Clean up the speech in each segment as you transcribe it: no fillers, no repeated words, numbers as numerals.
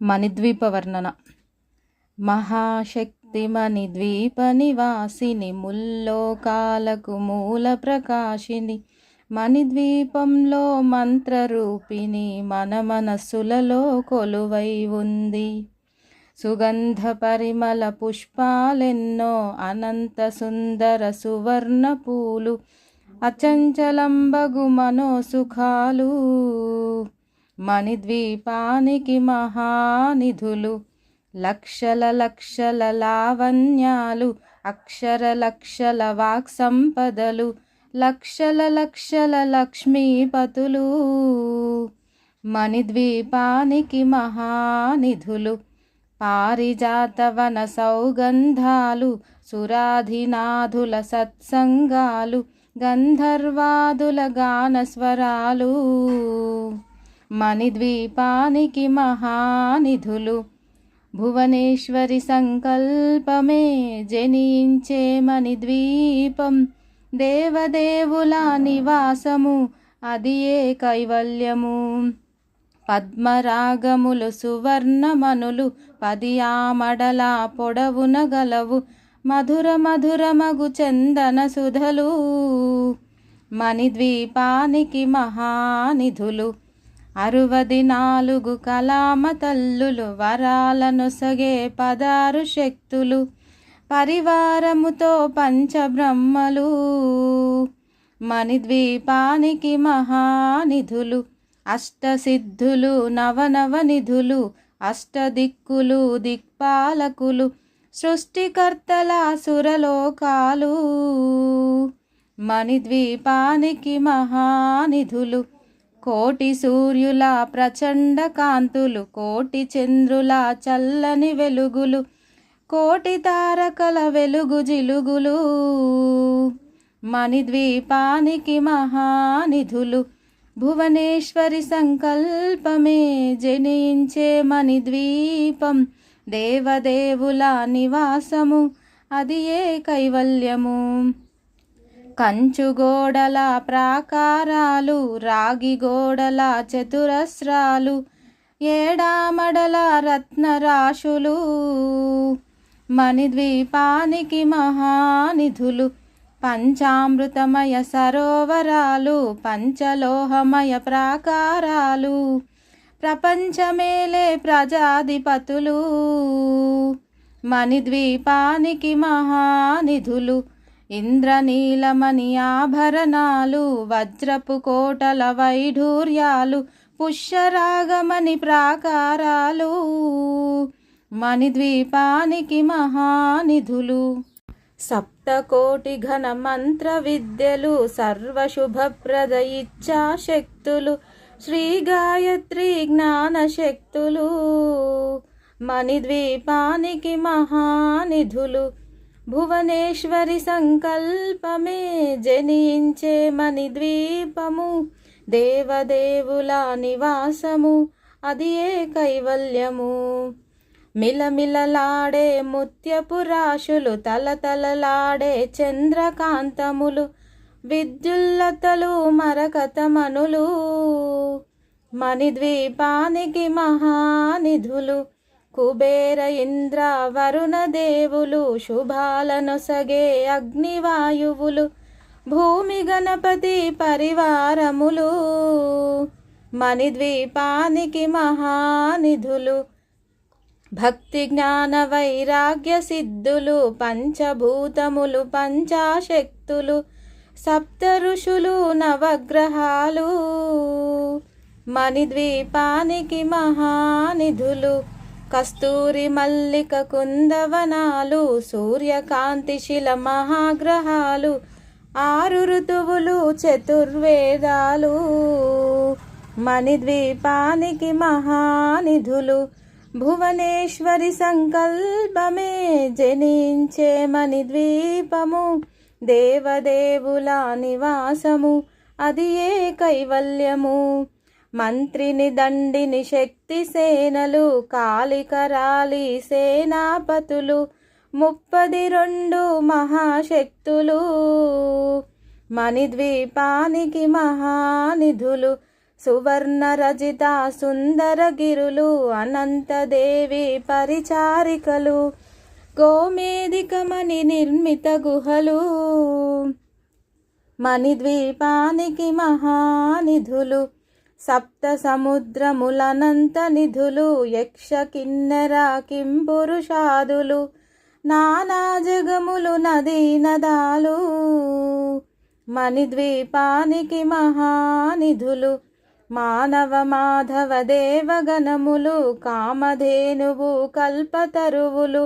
మణిద్వీప వర్ణన. మహాశక్తి మణిద్వీప నివాసిని, ముల్లోకాలకు మూల ప్రకాశిని, మణిద్వీపంలో మంత్రరూపిణి, మన మనస్సులలో కొలువై ఉంది. సుగంధ పరిమళ పుష్పాలెన్నో, అనంత సుందర సువర్ణ పూలు, అచంచలంబగు మనోసుఖాలు, మణిద్వీపానికి మహానిధులు. లక్షల లక్షల లావణ్యాలు, అక్షర లక్షల వాక్సంపదలు, లక్షల లక్షల లక్ష్మీపతులు, మణిద్వీపానికి మహానిధులు. పారిజాతవన సౌగంధాలు, సురాధినాథుల సత్సంగాలు, గంధర్వాదుల గానస్వరాలు, మణిద్వీపానికి మహానిధులు. భువనేశ్వరి సంకల్పమే జనించే మణిద్వీపం, దేవదేవుల నివాసము అది ఏ కైవల్యము. పద్మరాగములు సువర్ణమనులు, 10 ఆమడల పొడవున గలవు, మధుర మధురమగు చందన సుధలు, మణిద్వీపానికి మహానిధులు. 64 కలామ తల్లులు, వరాలనొసగే 16 శక్తులు, పరివారముతో పంచబ్రహ్మలు, మణిద్వీపానికి మహానిధులు. అష్టసిద్ధులు, నవనవనిధులు, అష్టదిక్కులు, దిక్పాలకులు, సృష్టికర్తల సురలోకాలు, మణిద్వీపానికి మహానిధులు. కోటి సూర్యుల ప్రచండ కాంతులు, కోటి చంద్రుల చల్లని వెలుగులు, కోటి తారకల వెలుగు జిలుగులు, మణిద్వీపానికి మహానిధులు. భువనేశ్వరి సంకల్పమే జనించే మణిద్వీపం, దేవదేవుల నివాసము అది ఏ కైవల్యము. కంచు గోడల ప్రాకారాలు, రాగి గోడల చతురస్రాలు, ఏడామడల రత్నరాశులు, మణిద్వీపానికి మహానిధులు. పంచామృతమయ సరోవరాలు, పంచలోహమయ ప్రాకారాలు, ప్రపంచమేలే ప్రజాధిపతులు, మణిద్వీపానికి మహానిధులు. ఇంద్రనీలమణి ఆభరణాలు, వజ్రపు కోటల వైఢూర్యాలు, పుష్యరాగమణి ప్రాకారాలు, మణిద్వీపానికి మహానిధులు. సప్తకోటి ఘన మంత్ర విద్యలు, సర్వశుభప్రద ఇచ్ఛాశక్తులు, శ్రీ గాయత్రి జ్ఞాన శక్తులు, మణిద్వీపానికి మహానిధులు. భువనేశ్వరి సంకల్పమే జనించే మణిద్వీపము, దేవదేవుల నివాసము అది ఏ కైవల్యము. మిలమిలలాడే ముత్యపు రాశులు, తలతలలాడే చంద్రకాంతములు, విద్యుల్లతలు మరకతమనులు, మణిద్వీపానికి మహానిధులు. కుబేర ఇంద్ర వరుణ దేవులు, శుభాలనొసగే అగ్నివాయువులు, భూమి గణపతి పరివారములు, మణిద్వీపానికి మహానిధులు. భక్తి జ్ఞాన వైరాగ్య సిద్ధులు, పంచభూతములు పంచాశక్తులు, సప్త ఋషులు నవగ్రహాలు, మణిద్వీపానికి మహానిధులు. కస్తూరి మల్లిక కుందవనాలు, సూర్యకాంతి శిల మహాగ్రహాలు, 6 ఋతువులు చతుర్వేదాలు, మణిద్వీపానికి మహానిధులు. భువనేశ్వరి సంకల్పమే జనించే మణిద్వీపము, దేవదేవుల నివాసము అది ఏ కైవల్యము. మంత్రిని దండిని శక్తి సేనలు, కాళికరాలి సేనాపతులు, 32 మహాశక్తులు, మణిద్వీపానికి మహానిధులు. సువర్ణరజిత సుందరగిరులు అనంతదేవి పరిచారికలు గోమేధికమణి నిర్మిత గుహలు మణిద్వీపానికి మహానిధులు సప్త సముద్రములనంత నిధులు యక్ష కిన్నెర కింపురుషాదులు నానా జగములు నదీ నదాలు మణిద్వీపానికి మహానిధులు మానవ మాధవ దేవగణములు కామధేనువు కల్పతరువులు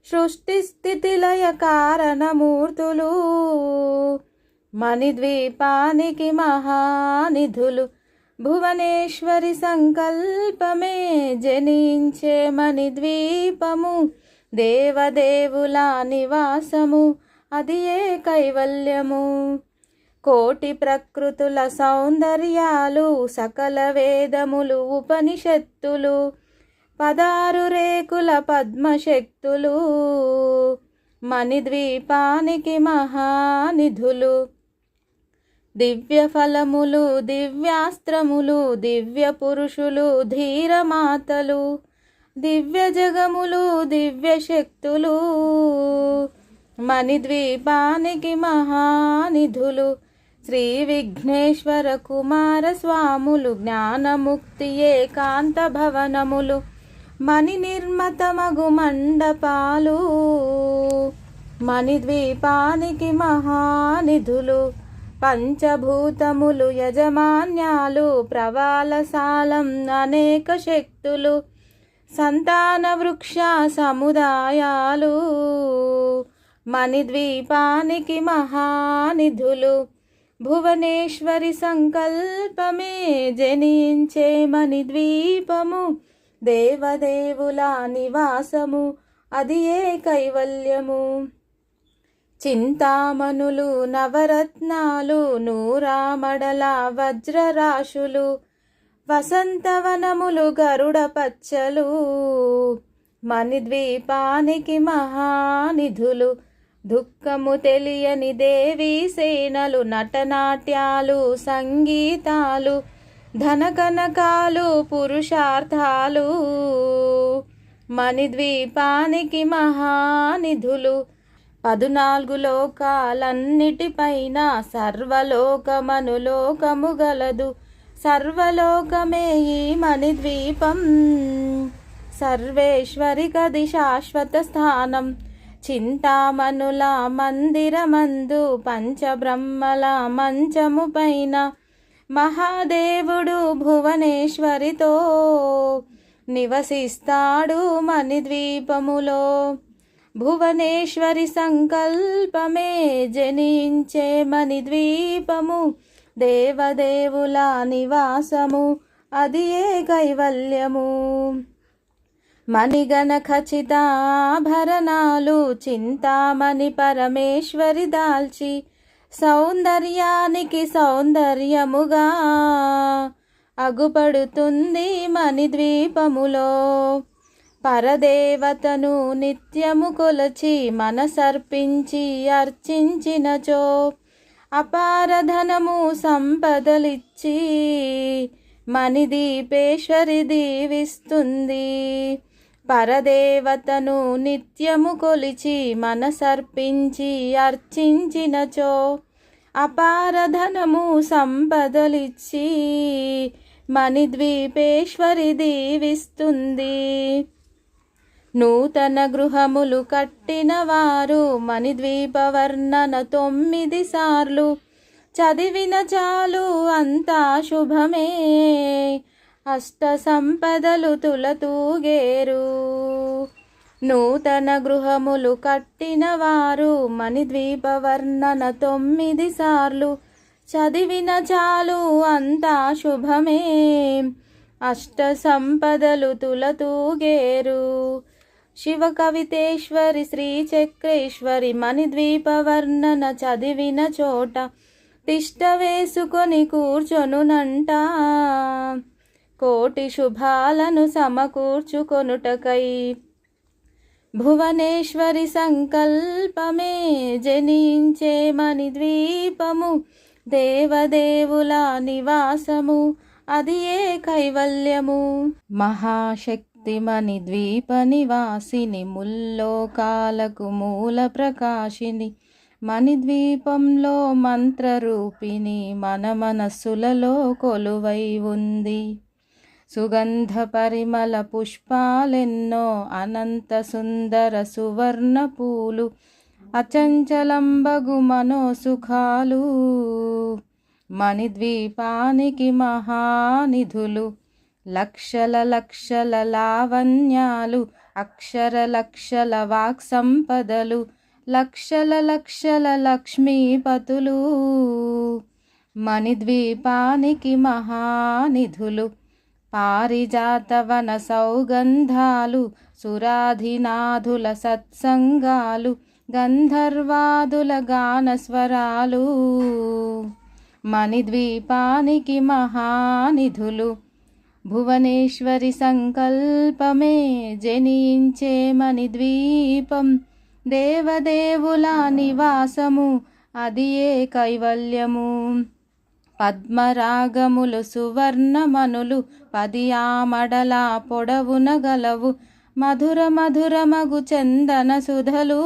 సృష్టి స్థితి లయ కారణమూర్తులు మణిద్వీపానికి మహానిధులు భువనేశ్వరి సంకల్పమే జనించే మణిద్వీపము దేవదేవుల నివాసము అది ఏ కైవల్యము కోటి ప్రకృతుల సౌందర్యాలు సకల వేదములు ఉపనిషత్తులు 16 రేకుల పద్మశక్తులు మణిద్వీపానికి మహానిధులు దివ్య ఫలములు దివ్యాస్త్రములు దివ్య పురుషులు ధీరమాతలు దివ్య జగములు దివ్య శక్తులు మణిద్వీపానికి మహానిధులు శ్రీ విఘ్నేశ్వర కుమార స్వాములు జ్ఞానముక్తి ఏకాంత భవనములు మణి నిర్మతమగు మండపాలు మణిద్వీపానికి మహానిధులు పంచభూతములు యజమాన్యాలు ప్రవాలసాలం అనేక శక్తులు సంతాన వృక్ష సముదాయాలు మణిద్వీపానికి మహానిధులు భువనేశ్వరి సంకల్పమే జనించే మణిద్వీపము దేవదేవుల నివాసము అది ఏ కైవల్యము చింతామణులు నవరత్నాలు నూరామడల వజ్రరాశులు వసంతవనములు గరుడ పచ్చలు మణిద్వీపానికి మహానిధులు దుఃఖము తెలియని దేవీ సేనలు నటనాట్యాలు సంగీతాలు ధనకనకాలు పురుషార్థాలు మణిద్వీపానికి మహానిధులు 14 లోకాలన్నిటిపైన సర్వలోకమనులోకము గలదు సర్వలోకమే ఈ మణిద్వీపం సర్వేశ్వరికది శాశ్వత స్థానం చింతామణుల మందిరమందు పంచబ్రహ్మల మంచము పైన మహాదేవుడు భువనేశ్వరితో నివసిస్తాడు మణిద్వీపములో భువనేశ్వరి సంకల్పమే జనించే మణిద్వీపము దేవదేవుల నివాసము అది ఏ కైవల్యము మణిగణ ఖచిత ఆభరణాలు చింతామణి పరమేశ్వరి దాల్చి సౌందర్యానికి సౌందర్యముగా అగుపడుతుంది మణిద్వీపములో పరదేవతను నిత్యము కొలచి మనసర్పించి అర్చించినచో అపారధనము సంపదలిచ్చి మణిదీపేశ్వరి దీవిస్తుంది పరదేవతను నిత్యము కొలిచి మనసర్పించి అర్చించినచో అపారధనము సంపదలిచ్చి మణిద్వీపేశ్వరి దీవిస్తుంది నూతన గృహములు కట్టిన వారు మణిద్వీప వర్ణన 9 సార్లు చదివిన చాలు అంతా శుభమే అష్ట సంపదలు తులతూగేరు నూతన గృహములు కట్టిన వారు మణిద్వీప వర్ణన 9 సార్లు చదివిన చాలు అంతా శుభమే అష్ట సంపదలు తులతూగేరు శివ కవితేశ్వరి శ్రీచక్రేశ్వరి మణిద్వీప వర్ణన చదివిన చోట తిష్ట వేసుకొని కూర్చొనునంట కోటి శుభాలను సమకూర్చుకొనుటకై భువనేశ్వరి సంకల్పమే జనించే మణిద్వీపము దేవదేవుల నివాసము అది ఏ కైవల్యము. మహాశక్తి మణిద్వీప నివాసిని, ముల్లోకాలకు మూల ప్రకాశిని, మణిద్వీపంలో మంత్రరూపిణి, మన మనస్సులలో కొలువై ఉంది. సుగంధ పరిమళ పుష్పాలెన్నో, అనంత సుందర సువర్ణ పూలు, అచంచలంబగు మనోసుఖాలు, మణిద్వీపానికి మహానిధులు. లక్షల లక్షల లావణ్యాలు, అక్షర లక్షల వాక్ సంపదలు, లక్షల లక్షల లక్ష్మీపతులు, మణిద్వీపానికి మహానిధులు. పారిజాతవన సౌగంధాలు, సురాధినాథుల సత్సంగాలు, గంధర్వాదుల గానస్వరాలు, మణిద్వీపానికి మహానిధులు. భువనేశ్వరి సంకల్పమే జనించే మణిద్వీపం, దేవదేవుల నివాసము, అది ఏ కైవల్యము. పద్మరాగములు సువర్ణమనులు, 10 ఆమడల పొడవున గలవు, మధుర మధురమగు చందన సుధలు,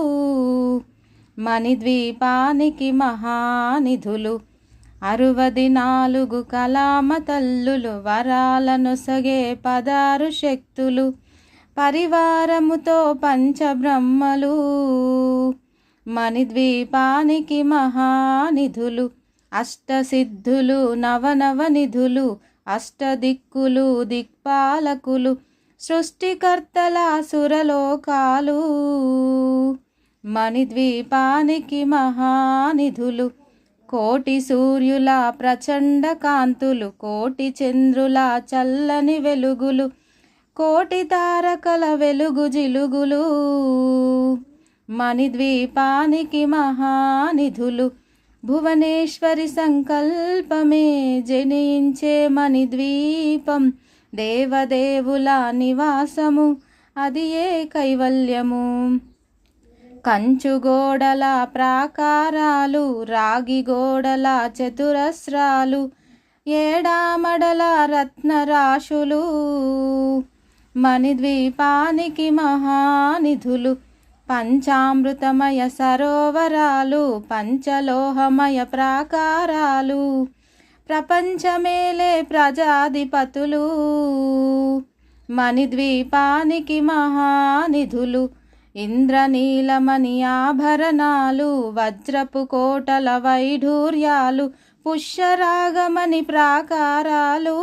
మణిద్వీపానికి మహానిధులు. 64 కలామ తల్లులు, వరాలనొసగే 16 శక్తులు, పరివారముతో పంచబ్రహ్మలు, మణిద్వీపానికి మహానిధులు. అష్టసిద్ధులు, నవనవనిధులు, అష్టదిక్కులు, దిక్పాలకులు, సృష్టికర్తల సురలోకాలు, మణిద్వీపానికి మహానిధులు. కోటి సూర్యుల ప్రచండ కాంతులు, కోటి చంద్రుల చల్లని వెలుగులు, కోటి తారకల వెలుగు జిలుగులు, మణిద్వీపానికి మహానిధులు. భువనేశ్వరి సంకల్పమే జనించే మణిద్వీపం, దేవదేవుల నివాసము, అది ఏ కైవల్యము. కంచుగోడల ప్రాకారాలు, రాగి గోడల చతురస్రాలు, ఏడామడల రత్నరాశులు, మణిద్వీపానికి మహానిధులు. పంచామృతమయ సరోవరాలు, పంచలోహమయ ప్రాకారాలు, ప్రపంచమేలే ప్రజాధిపతులు, మణిద్వీపానికి మహానిధులు. ఇంద్రనీలమణి ఆభరణాలు, వజ్రపు కోటల వైఢూర్యాలు, పుష్యరాగమణి ప్రాకారాలు,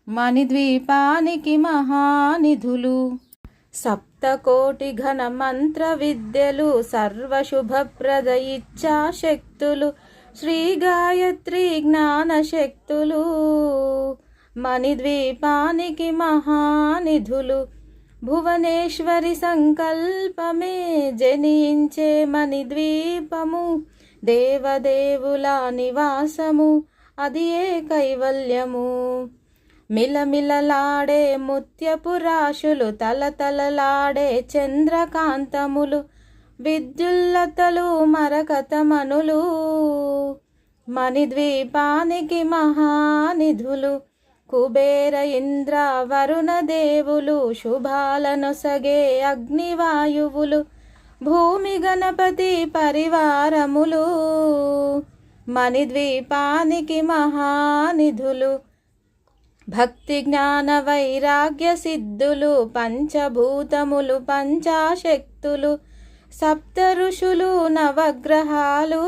మణిద్వీపానికి మహానిధులు. సప్తకోటి ఘన మంత్ర విద్యలు, సర్వశుభప్రద ఇచ్ఛాశక్తులు, శ్రీ గాయత్రి జ్ఞాన శక్తులు, మణిద్వీపానికి మహానిధులు. భువనేశ్వరి సంకల్పమే జనించే మణిద్వీపము, దేవదేవుల నివాసము, అది ఏ కైవల్యము. మిలమిలలాడే ముత్యపు రాశులు, తలతలలాడే చంద్రకాంతములు, విద్యుల్లతలు మరకతమనులు, మణిద్వీపానికి మహానిధులు. కుబేర ఇంద్ర వరుణ దేవులు, శుభాలనొసగే అగ్నివాయువులు, భూమి గణపతి పరివారములు, మణిద్వీపానికి మహానిధులు. భక్తి జ్ఞాన వైరాగ్య సిద్ధులు, పంచభూతములు పంచాశక్తులు, సప్త ఋషులు నవగ్రహాలు,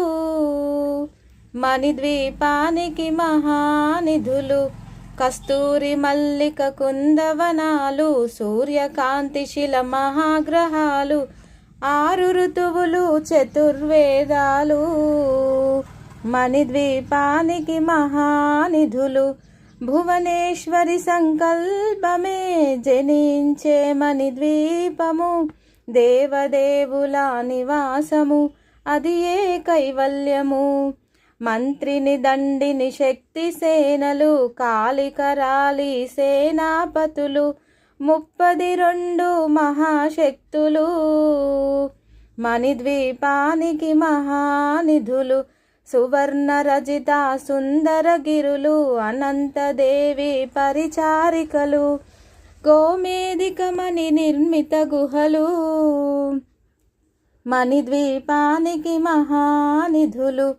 మణిద్వీపానికి మహానిధులు. కస్తూరి మల్లిక కుందవనాలు, సూర్యకాంతి శిల మహాగ్రహాలు, 6 ఋతువులు చతుర్వేదాలు, మణిద్వీపానికి మహానిధులు. భువనేశ్వరి సంకల్పమే జనించే మణిద్వీపము, దేవదేవుల నివాసము, అది ఏ కైవల్యము. మంత్రిని దండిని శక్తి సేనలు, కాళికరాలి సేనాపతులు, 32 మహాశక్తులు, మణిద్వీపానికి మహానిధులు. సువర్ణరజిత సుందరగిరులు అనంతదేవి పరిచారికలు గోమేధికమణి నిర్మిత గుహలు మణిద్వీపానికి మహానిధులు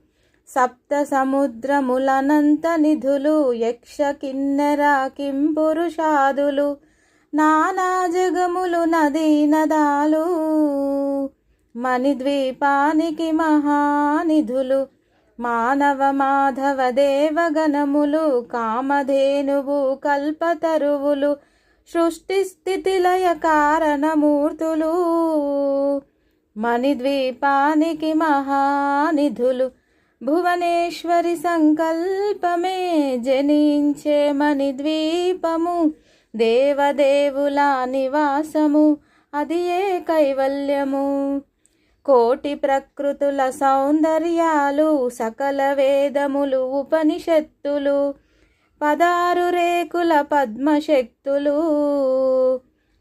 సప్త సముద్రములనంత నిధులు యక్ష కిన్నెర కింపురుషాదులు నానా జగములు నదీ నదాలు మణిద్వీపానికి మహానిధులు మానవ మాధవ దేవగణములు కామధేనువు కల్పతరువులు సృష్టి స్థితి లయ కారణమూర్తులు మణిద్వీపానికి మహానిధులు భువనేశ్వరి సంకల్పమే జనించే మణిద్వీపము దేవదేవుల నివాసము అది ఏ కైవల్యము కోటి ప్రకృతుల సౌందర్యాలు సకల వేదములు ఉపనిషత్తులు 16 రేకుల పద్మశక్తులు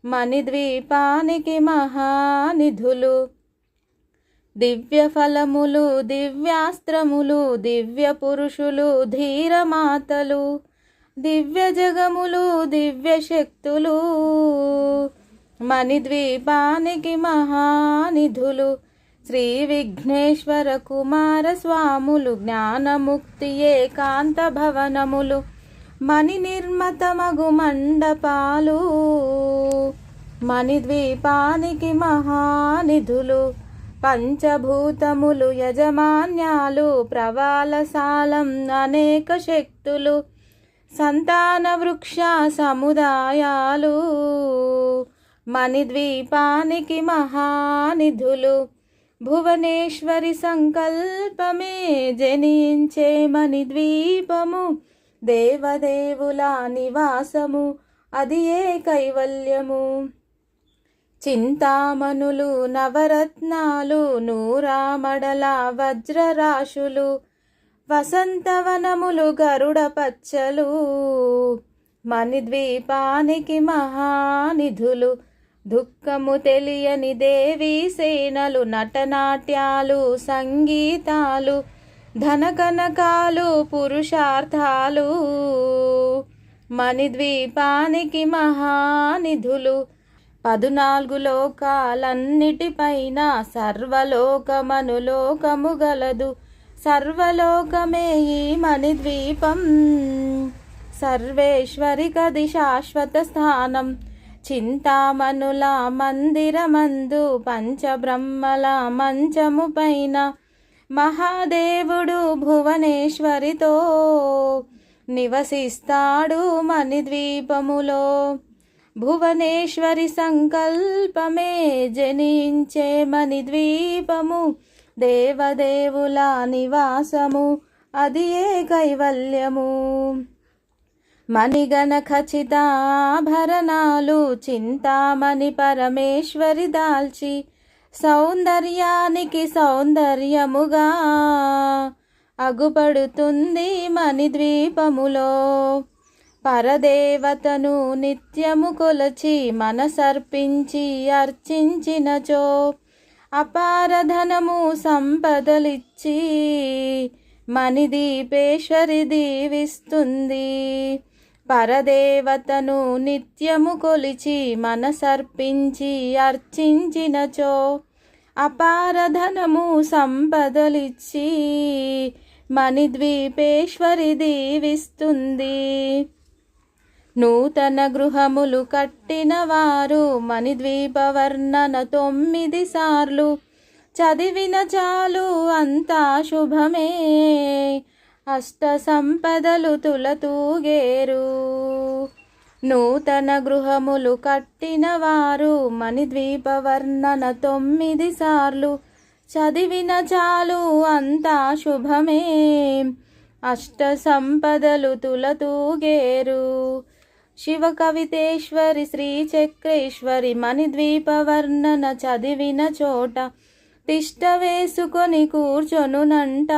మణిద్వీపానికి మహానిధులు దివ్య ఫలములు దివ్యాస్త్రములు దివ్య పురుషులు ధీరమాతలు దివ్య జగములు దివ్య శక్తులు మణిద్వీపానికి మహానిధులు శ్రీ విఘ్నేశ్వర కుమార స్వాములు జ్ఞానముక్తి ఏకాంత భవనములు మణి నిర్మతమగు మండపాలు మణిద్వీపానికి మహానిధులు పంచభూతములు యజమాన్యాలు ప్రవాలసాలం అనేక శక్తులు సంతాన వృక్ష సముదాయాలు మణిద్వీపానికి మహానిధులు భువనేశ్వరి సంకల్పమే జనించే మణిద్వీపము దేవదేవుల నివాసము అది ఏ కైవల్యము చింతామణులు నవరత్నాలు నూరామడల వజ్రరాశులు వసంతవనములు గరుడ పచ్చలు మణిద్వీపానికి మహానిధులు దుఃఖము తెలియని దేవీ సేనలు నటనాట్యాలు సంగీతాలు ధనకనకాలు పురుషార్థాలు మణిద్వీపానికి మహానిధులు 14 లోకాలన్నిటిపైన సర్వలోకమనులోకము గలదు సర్వలోకమే ఈ మణిద్వీపం సర్వేశ్వరి కది శాశ్వత స్థానం చింతామణుల మందిరమందు పంచబ్రహ్మల మంచము పైన మహాదేవుడు భువనేశ్వరితో నివసిస్తాడు మణిద్వీపములో భువనేశ్వరి సంకల్పమే జనించే మణిద్వీపము దేవదేవుల నివాసము అది ఏ కైవల్యము మణిగణ ఖచిత ఆభరణాలు చింతామణి పరమేశ్వరి దాల్చి సౌందర్యానికి సౌందర్యముగా అగుపడుతుంది మణిద్వీపములో పరదేవతను నిత్యము కొలచి మనసర్పించి అర్చించినచో అపారధనము సంపదలిచ్చి మణిదీపేశ్వరి దీవిస్తుంది పరదేవతను నిత్యము కొలిచి మనసర్పించి అర్చించినచో అపారధనము సంపదలిచ్చి మణిద్వీపేశ్వరి దీవిస్తుంది నూతన గృహములు కట్టిన వారు మణిద్వీప వర్ణన 9 సార్లు చదివిన చాలు అంతా శుభమే అష్ట సంపదలు తులతూగేరు నూతన గృహములు కట్టిన వారు మణిద్వీప వర్ణన 9 సార్లు చదివిన చాలు అంతా శుభమే అష్ట సంపదలు తులతూగేరు శివ కవితేశ్వరి శ్రీచక్రేశ్వరి మణిద్వీప వర్ణన చదివిన చోట తిష్ట వేసుకొని కూర్చొనునంట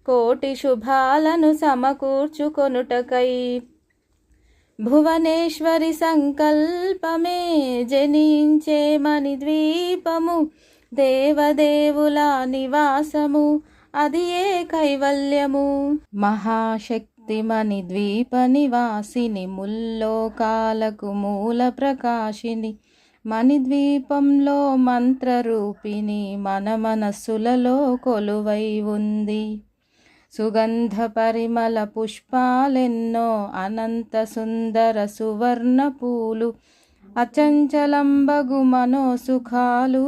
కోటి శుభాలను సమకూర్చుకొనుటకై భువనేశ్వరి సంకల్పమే జనించే మణిద్వీపము దేవదేవుల నివాసము అది ఏ కైవల్యము. మహాశక్తి మణిద్వీప నివాసిని, ముల్లోకాలకు మూల ప్రకాశిని, మణిద్వీపంలో మంత్రరూపిణి, మన మనస్సులలో కొలువై ఉంది. సుగంధ పరిమళ పుష్పాలెన్నో, అనంత సుందర సువర్ణ పూలు, అచంచలంబగు మనోసుఖాలు,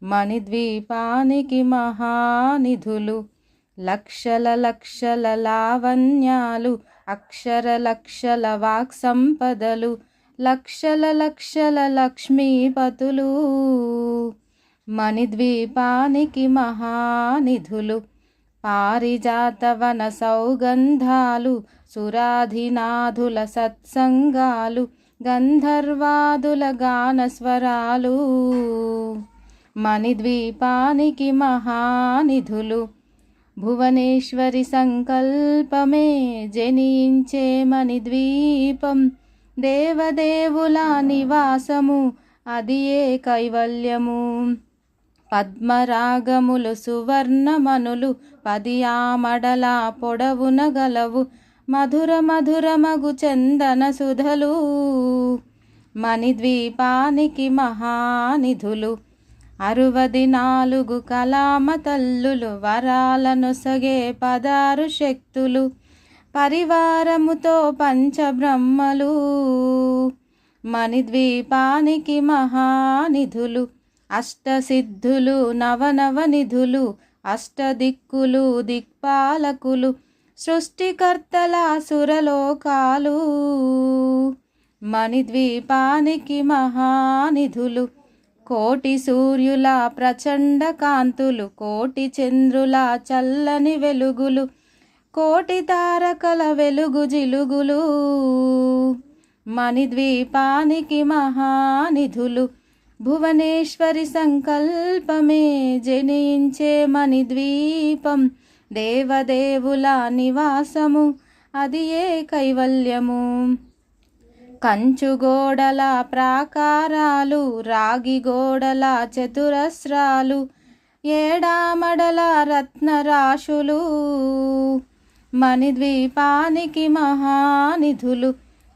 మణిద్వీపానికి మహానిధులు. లక్షల లక్షల లావణ్యాలు, అక్షర లక్షల వాక్ సంపదలు, లక్షల లక్షల లక్ష్మీపతులు, మణిద్వీపానికి మహానిధులు. పారిజాతవన సౌగంధాలు, సురాధినాథుల సత్సంగాలు, గంధర్వాదుల గానస్వరాలు, మణిద్వీపానికి మహానిధులు. భువనేశ్వరి సంకల్పమే జనించే మణిద్వీపం, దేవదేవుల నివాసము, అది ఏ కైవల్యము. పద్మరాగములు సువర్ణమనులు, 10 ఆమడల పొడవున గలవు, మధుర మధురమగు చందన సుధలు, మణిద్వీపానికి మహానిధులు. 64 కలామ తల్లులు, వరాలనొసగే 16 శక్తులు, పరివారముతో పంచబ్రహ్మలు, మణిద్వీపానికి మహానిధులు. అష్టసిద్ధులు, నవనవనిధులు, అష్టదిక్కులు, దిక్పాలకులు, సృష్టికర్తల సురలోకాలు, మణిద్వీపానికి మహానిధులు. కోటి సూర్యుల ప్రచండ కాంతులు, కోటి చంద్రుల చల్లని వెలుగులు, కోటి తారకల వెలుగు జిలుగులు, మణిద్వీపానికి మహానిధులు. భువనేశ్వరి సంకల్పమే జనించే మణిద్వీపం, దేవదేవుల నివాసము, అది ఏ కైవల్యము. కంచు గోడల ప్రాకారాలు, రాగి గోడల చతురస్రాలు, ఏడామడల రత్నరాశులు, మణిద్వీపానికి మహానిధులు.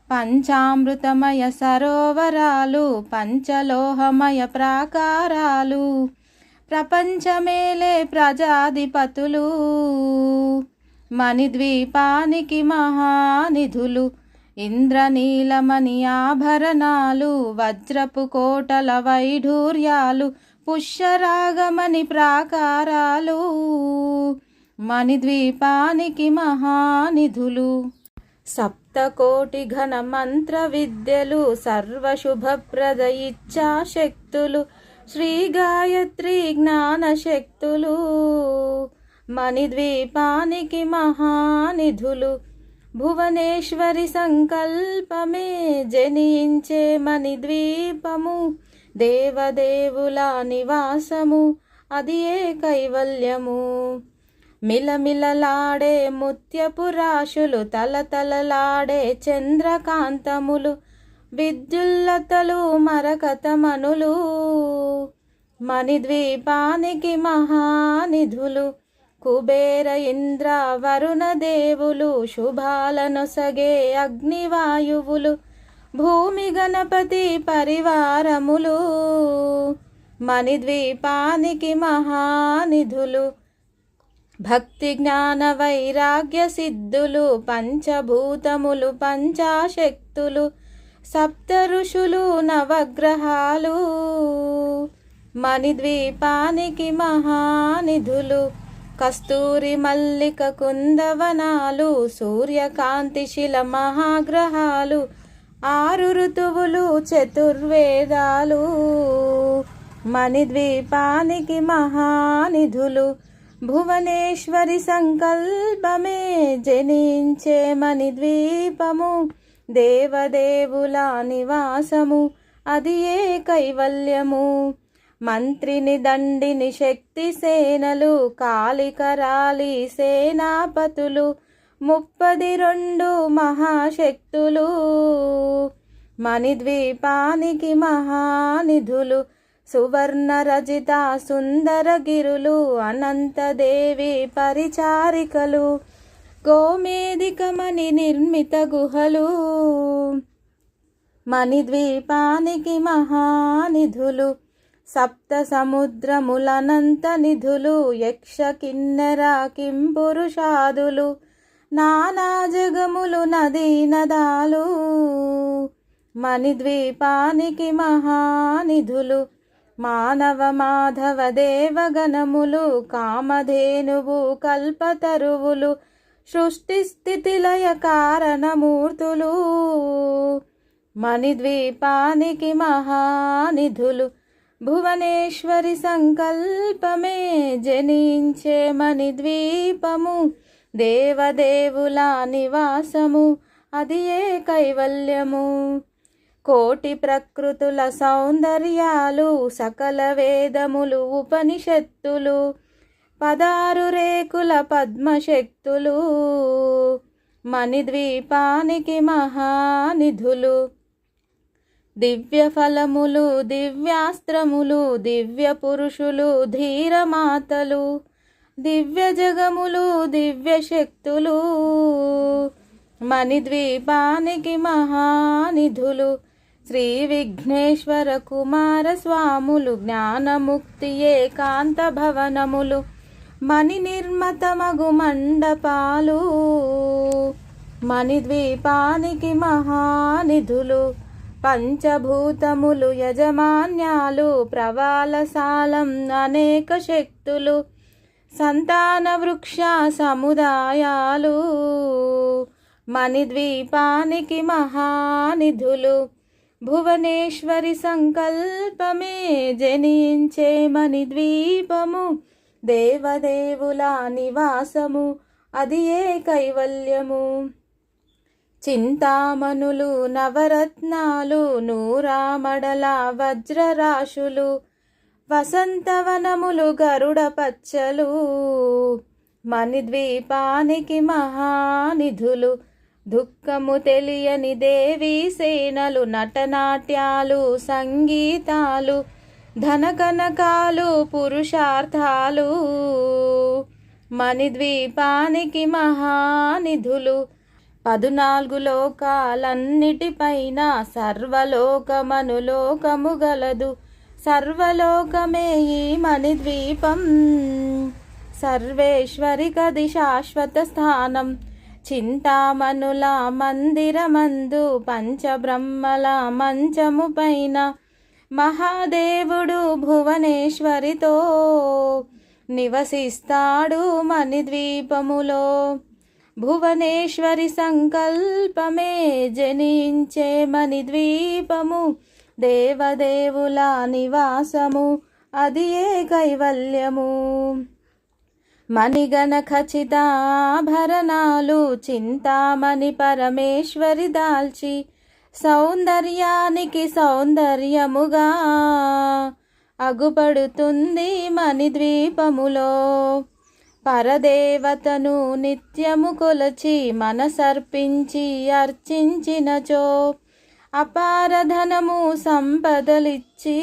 పంచామృతమయ సరోవరాలు, పంచలోహమయ ప్రాకారాలు, ప్రపంచమేలే ప్రజాధిపతులు, మణిద్వీపానికి మహానిధులు. ఇంద్రనీలమణి ఆభరణాలు, వజ్రపు కోటల వైఢూర్యాలు, పుష్యరాగమణి ప్రాకారాలు, మణిద్వీపానికి మహానిధులు. సప్తకోటి ఘన మంత్ర విద్యలు, సర్వశుభప్రద ఇచ్ఛాశక్తులు, శ్రీ గాయత్రి జ్ఞాన శక్తులు, మణిద్వీపానికి మహానిధులు. భువనేశ్వరి సంకల్పమే జనించే మణిద్వీపము, దేవదేవుల నివాసము, అది ఏ కైవల్యము. మిలమిలలాడే ముత్యపు రాశులు, తలతలలాడే చంద్రకాంతములు, విద్యుల్లతలు మరకతమనులు, మణిద్వీపానికి మహానిధులు. కుబేర ఇంద్ర వరుణ దేవులు, శుభాలనొసగే అగ్నివాయువులు, భూమి గణపతి పరివారములు, మణిద్వీపానికి మహానిధులు. భక్తి జ్ఞాన వైరాగ్య సిద్ధులు, పంచభూతములు పంచాశక్తులు, సప్త ఋషులు నవగ్రహాలు, మణిద్వీపానికి మహానిధులు. కస్తూరి మల్లిక కుందవనాలు, సూర్యకాంతి శిల మహాగ్రహాలు, 6 ఋతువులు చతుర్వేదాలు, మణిద్వీపానికి మహానిధులు. భువనేశ్వరి సంకల్పమే జనించే మణిద్వీపము, దేవదేవుల నివాసము, అది ఏ కైవల్యము. మంత్రిని దండిని శక్తి సేనలు, కాళికరాలి సేనాపతులు, 32 మహాశక్తులు, మణిద్వీపానికి మహానిధులు. సువర్ణరజిత సుందరగిరులు అనంతదేవి పరిచారికలు గోమేధికమణి నిర్మిత గుహలు మణిద్వీపానికి మహానిధులు సప్త సముద్రములనంత నిధులు యక్ష కిన్నెర కింపురుషాదులు నానా జగములు నదీ నదాలు మణిద్వీపానికి మహానిధులు మానవ మాధవ దేవగణములు కామధేనువు కల్పతరువులు సృష్టి స్థితి లయ కారణమూర్తులు మణిద్వీపానికి మహానిధులు భువనేశ్వరి సంకల్పమే జనించే మణిద్వీపము దేవదేవుల నివాసము అది ఏ కైవల్యము కోటి ప్రకృతుల సౌందర్యాలు సకల వేదములు ఉపనిషత్తులు 16 రేకుల పద్మశక్తులు మణిద్వీపానికి మహానిధులు దివ్య ఫలములు దివ్యాస్త్రములు దివ్య పురుషులు ధీరమాతలు దివ్య జగములు దివ్య శక్తులు మణిద్వీపానికి మహానిధులు శ్రీ విఘ్నేశ్వర కుమార స్వాములు జ్ఞానముక్తి ఏకాంత భవనములు మణి నిర్మతమగు మండపాలు మణిద్వీపానికి మహానిధులు పంచభూతములు యజమాన్యాలు ప్రవాలసాలం అనేక శక్తులు సంతాన వృక్ష సముదాయాలు మణిద్వీపానికి మహానిధులు భువనేశ్వరి సంకల్పమే జనించే మణిద్వీపము దేవదేవుల నివాసము అది ఏ కైవల్యము చింతామణులు నవరత్నాలు నూరామడల వజ్రరాశులు వసంతవనములు గరుడ పచ్చలు మణిద్వీపానికి మహానిధులు దుఃఖము తెలియని దేవీ సేనలు నటనాట్యాలు సంగీతాలు ధనకనకాలు పురుషార్థాలు మణిద్వీపానికి మహానిధులు 14 లోకాలన్నిటిపైన సర్వలోకమనులోకము గలదు సర్వలోకమే ఈ మణిద్వీపం సర్వేశ్వరికది శాశ్వత స్థానం చింతామణుల మందిరమందు పంచబ్రహ్మల మంచము పైన మహాదేవుడు భువనేశ్వరితో నివసిస్తాడు మణిద్వీపములో భువనేశ్వరి సంకల్పమే జనించే మణిద్వీపము దేవదేవుల నివాసము అది ఏ కైవల్యము మణిగణ ఖచిత ఆభరణాలు చింతామణి పరమేశ్వరి దాల్చి సౌందర్యానికి సౌందర్యముగా అగుపడుతుంది మణిద్వీపములో పరదేవతను నిత్యము కొలచి మనసర్పించి అర్చించినచో అపారధనము సంపదలిచ్చి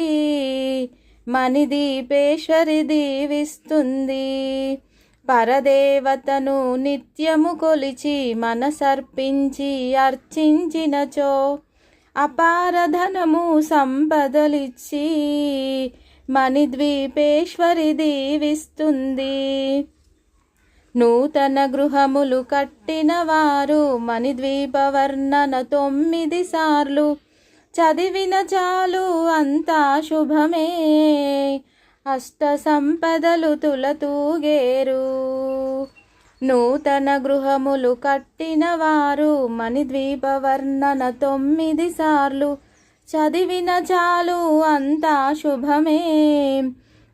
మణిదీపేశ్వరి దీవిస్తుంది పరదేవతను నిత్యము కొలిచి మనసర్పించి అర్చించినచో అపారధనము సంపదలిచ్చి మణిద్వీపేశ్వరి దీవిస్తుంది నూతన గృహములు కట్టిన వారు మణిద్వీప వర్ణన 9 సార్లు చదివిన చాలు అంతా శుభమే అష్ట సంపదలు తులతూగేరు నూతన గృహములు కట్టిన వారు మణిద్వీప వర్ణన 9 సార్లు చదివిన చాలు అంతా శుభమే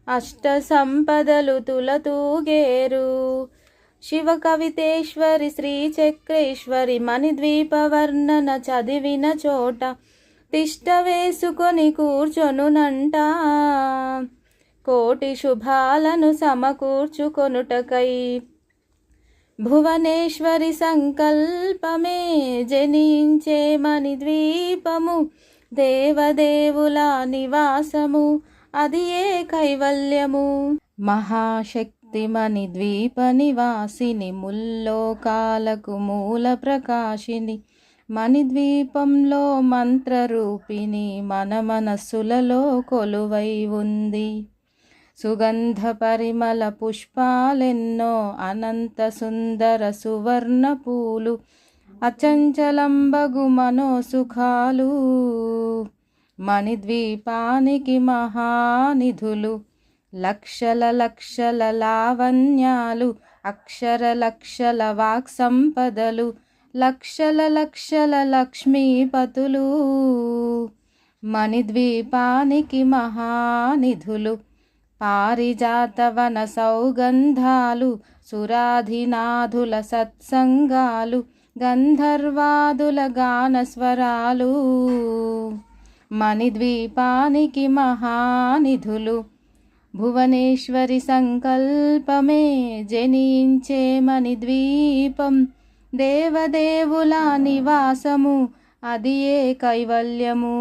అష్ట సంపదలు తులతూగేరు శివ కవితేశ్వరి శ్రీచక్రేశ్వరి మణిద్వీప వర్ణన చదివిన చోట తిష్ట వేసుకొని కూర్చొనునంట కోటి శుభాలను సమకూర్చుకొనుటకై భువనేశ్వరి సంకల్పమే జనించే మణిద్వీపము దేవదేవుల నివాసము అది ఏ కైవల్యము. మహాశక్తి మణిద్వీప నివాసిని, ముల్లోకాలకు మూల ప్రకాశిని, మణిద్వీపంలో మంత్రరూపిణి, మన మనస్సులలో కొలువై ఉంది. సుగంధ పరిమళ పుష్పాలెన్నో, అనంత సుందర సువర్ణ పూలు, అచంచలంబగు మనోసుఖాలు, మణిద్వీపానికి మహానిధులు. లక్షల లక్షల లావణ్యాలు, అక్షర లక్షల వాక్ సంపదలు, లక్షల లక్షల లక్ష్మీపతులు, మణిద్వీపానికి మహానిధులు. పారిజాతవన సౌగంధాలు, సురాధినాథుల సత్సంగాలు, గంధర్వాదుల గానస్వరాలు, మణిద్వీపానికి మహానిధులు. భువనేశ్వరి సంకల్పమే జనించే మణిద్వీపం, దేవదేవుల నివాసము, అది ఏ కైవల్యము.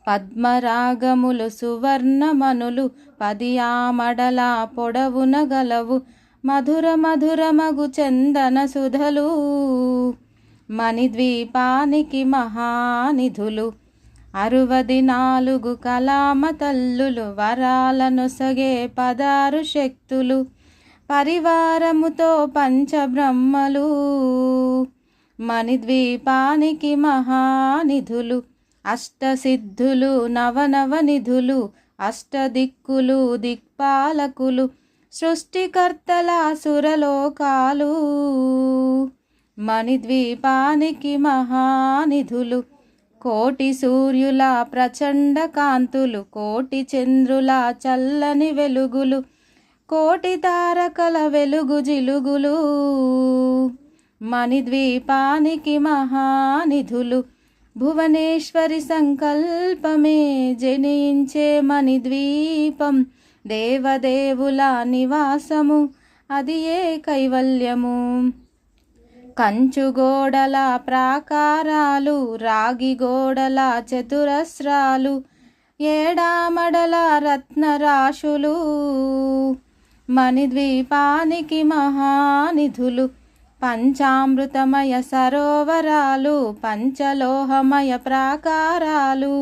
పద్మరాగములు సువర్ణమనులు, 10 ఆమడల పొడవున గలవు, మధుర మధురమగు చందన సుధలు, మణిద్వీపానికి మహానిధులు. 64 కలామ తల్లులు, వరాలనొసగే 16 శక్తులు, పరివారముతో పంచబ్రహ్మలు, మణిద్వీపానికి మహానిధులు. అష్టసిద్ధులు నవనవనిధులు, అష్టదిక్కులు దిక్పాలకులు, సృష్టికర్తల సురలోకాలు, మణిద్వీపానికి మహానిధులు. కోటి సూర్యుల ప్రచండ కాంతులు, కోటి చంద్రుల చల్లని వెలుగులు, కోటి తారకల వెలుగు జిలుగులు, మణిద్వీపానికి మహానిధులు. భువనేశ్వరి సంకల్పమే జనించే మణిద్వీపం, దేవదేవుల నివాసము, అది ఏ కైవల్యము. కంచు గోడల ప్రాకారాలు, రాగి గోడల చతురస్రాలు, ఏడామడల రత్నరాశులు, మణిద్వీపానికి మహానిధులు. పంచామృతమయ సరోవరాలు, పంచలోహమయ ప్రాకారాలు,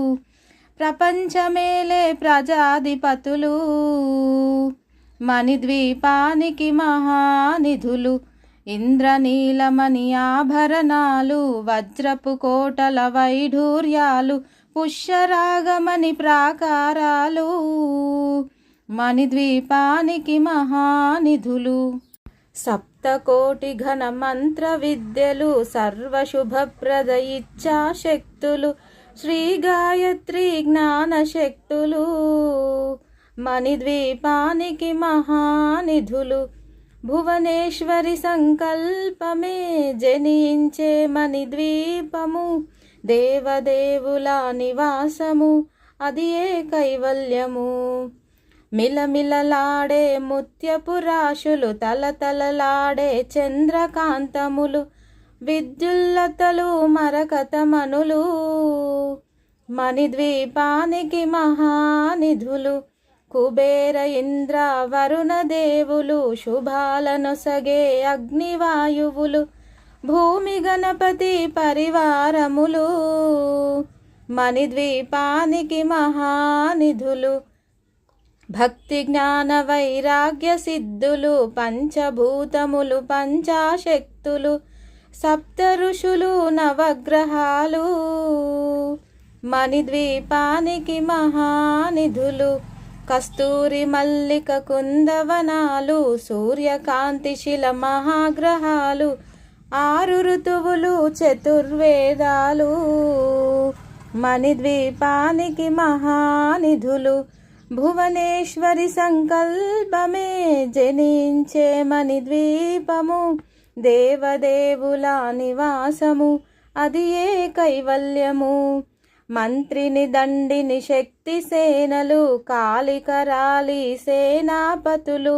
ప్రపంచమేలే ప్రజాధిపతులు, మణిద్వీపానికి మహానిధులు. ఇంద్రనీలమణి ఆభరణాలు, వజ్రపు కోటల వైఢూర్యాలు, పుష్యరాగమణి ప్రాకారాలు, మణిద్వీపానికి మహానిధులు. సప్తకోటి ఘన మంత్ర విద్యలు, సర్వశుభప్రద ఇచ్ఛాశక్తులు, శ్రీ గాయత్రి జ్ఞాన శక్తులు, మణిద్వీపానికి మహానిధులు. భువనేశ్వరి సంకల్పమే జనించే మణిద్వీపము, దేవదేవుల నివాసము, అది ఏ కైవల్యము. మిలమిలలాడే ముత్యపు రాశులు, తలతలలాడే చంద్రకాంతములు, విద్యుల్లతలు మరకతమనులు, మణిద్వీపానికి మహానిధులు. కుబేర ఇంద్ర వరుణ దేవులు, శుభాలనొసగే అగ్నివాయువులు, భూమి గణపతి పరివారములు, మణిద్వీపానికి మహానిధులు. భక్తి జ్ఞాన వైరాగ్య సిద్ధులు, పంచభూతములు పంచాశక్తులు, సప్త ఋషులు నవగ్రహాలు, మణిద్వీపానికి మహానిధులు. కస్తూరి మల్లిక కుందవనాలు, సూర్యకాంతి శిల మహాగ్రహాలు, 6 ఋతువులు చతుర్వేదాలు, మణిద్వీపానికి మహానిధులు. భువనేశ్వరి సంకల్పమే జనించే మణిద్వీపము, దేవదేవుల నివాసము, అది ఏ కైవల్యము. మంత్రిని దండిని శక్తి సేనలు, కాళికరాలి సేనాపతులు,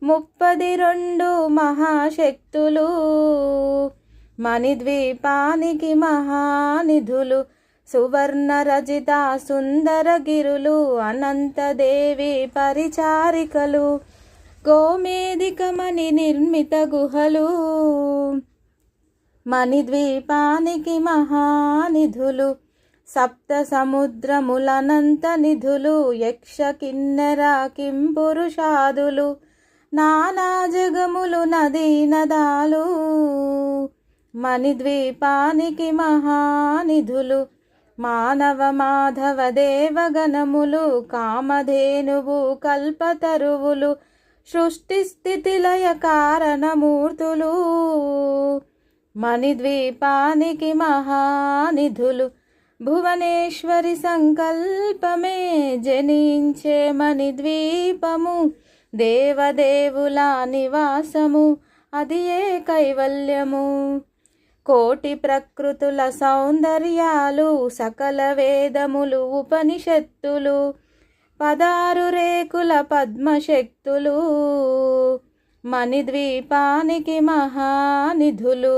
32 మహాశక్తులు, మణిద్వీపానికి మహానిధులు. సువర్ణరజిత సుందరగిరులు అనంతదేవి పరిచారికలు గోమేధికమణి నిర్మిత గుహలు మణిద్వీపానికి మహానిధులు సప్త సముద్రములనంత నిధులు యక్ష కిన్నెర కింపురుషాదులు నానా జగములు నదీ నదాలు మణిద్వీపానికి మహానిధులు మానవ మాధవ దేవగణములు కామధేనువు కల్పతరువులు సృష్టి స్థితి లయ కారణమూర్తులు మణిద్వీపానికి మహానిధులు భువనేశ్వరి సంకల్పమే జనించే మణిద్వీపము దేవదేవుల నివాసము అది ఏ కైవల్యము కోటి ప్రకృతుల సౌందర్యాలు సకల వేదములు ఉపనిషత్తులు 16 రేకుల పద్మశక్తులు మణిద్వీపానికి మహానిధులు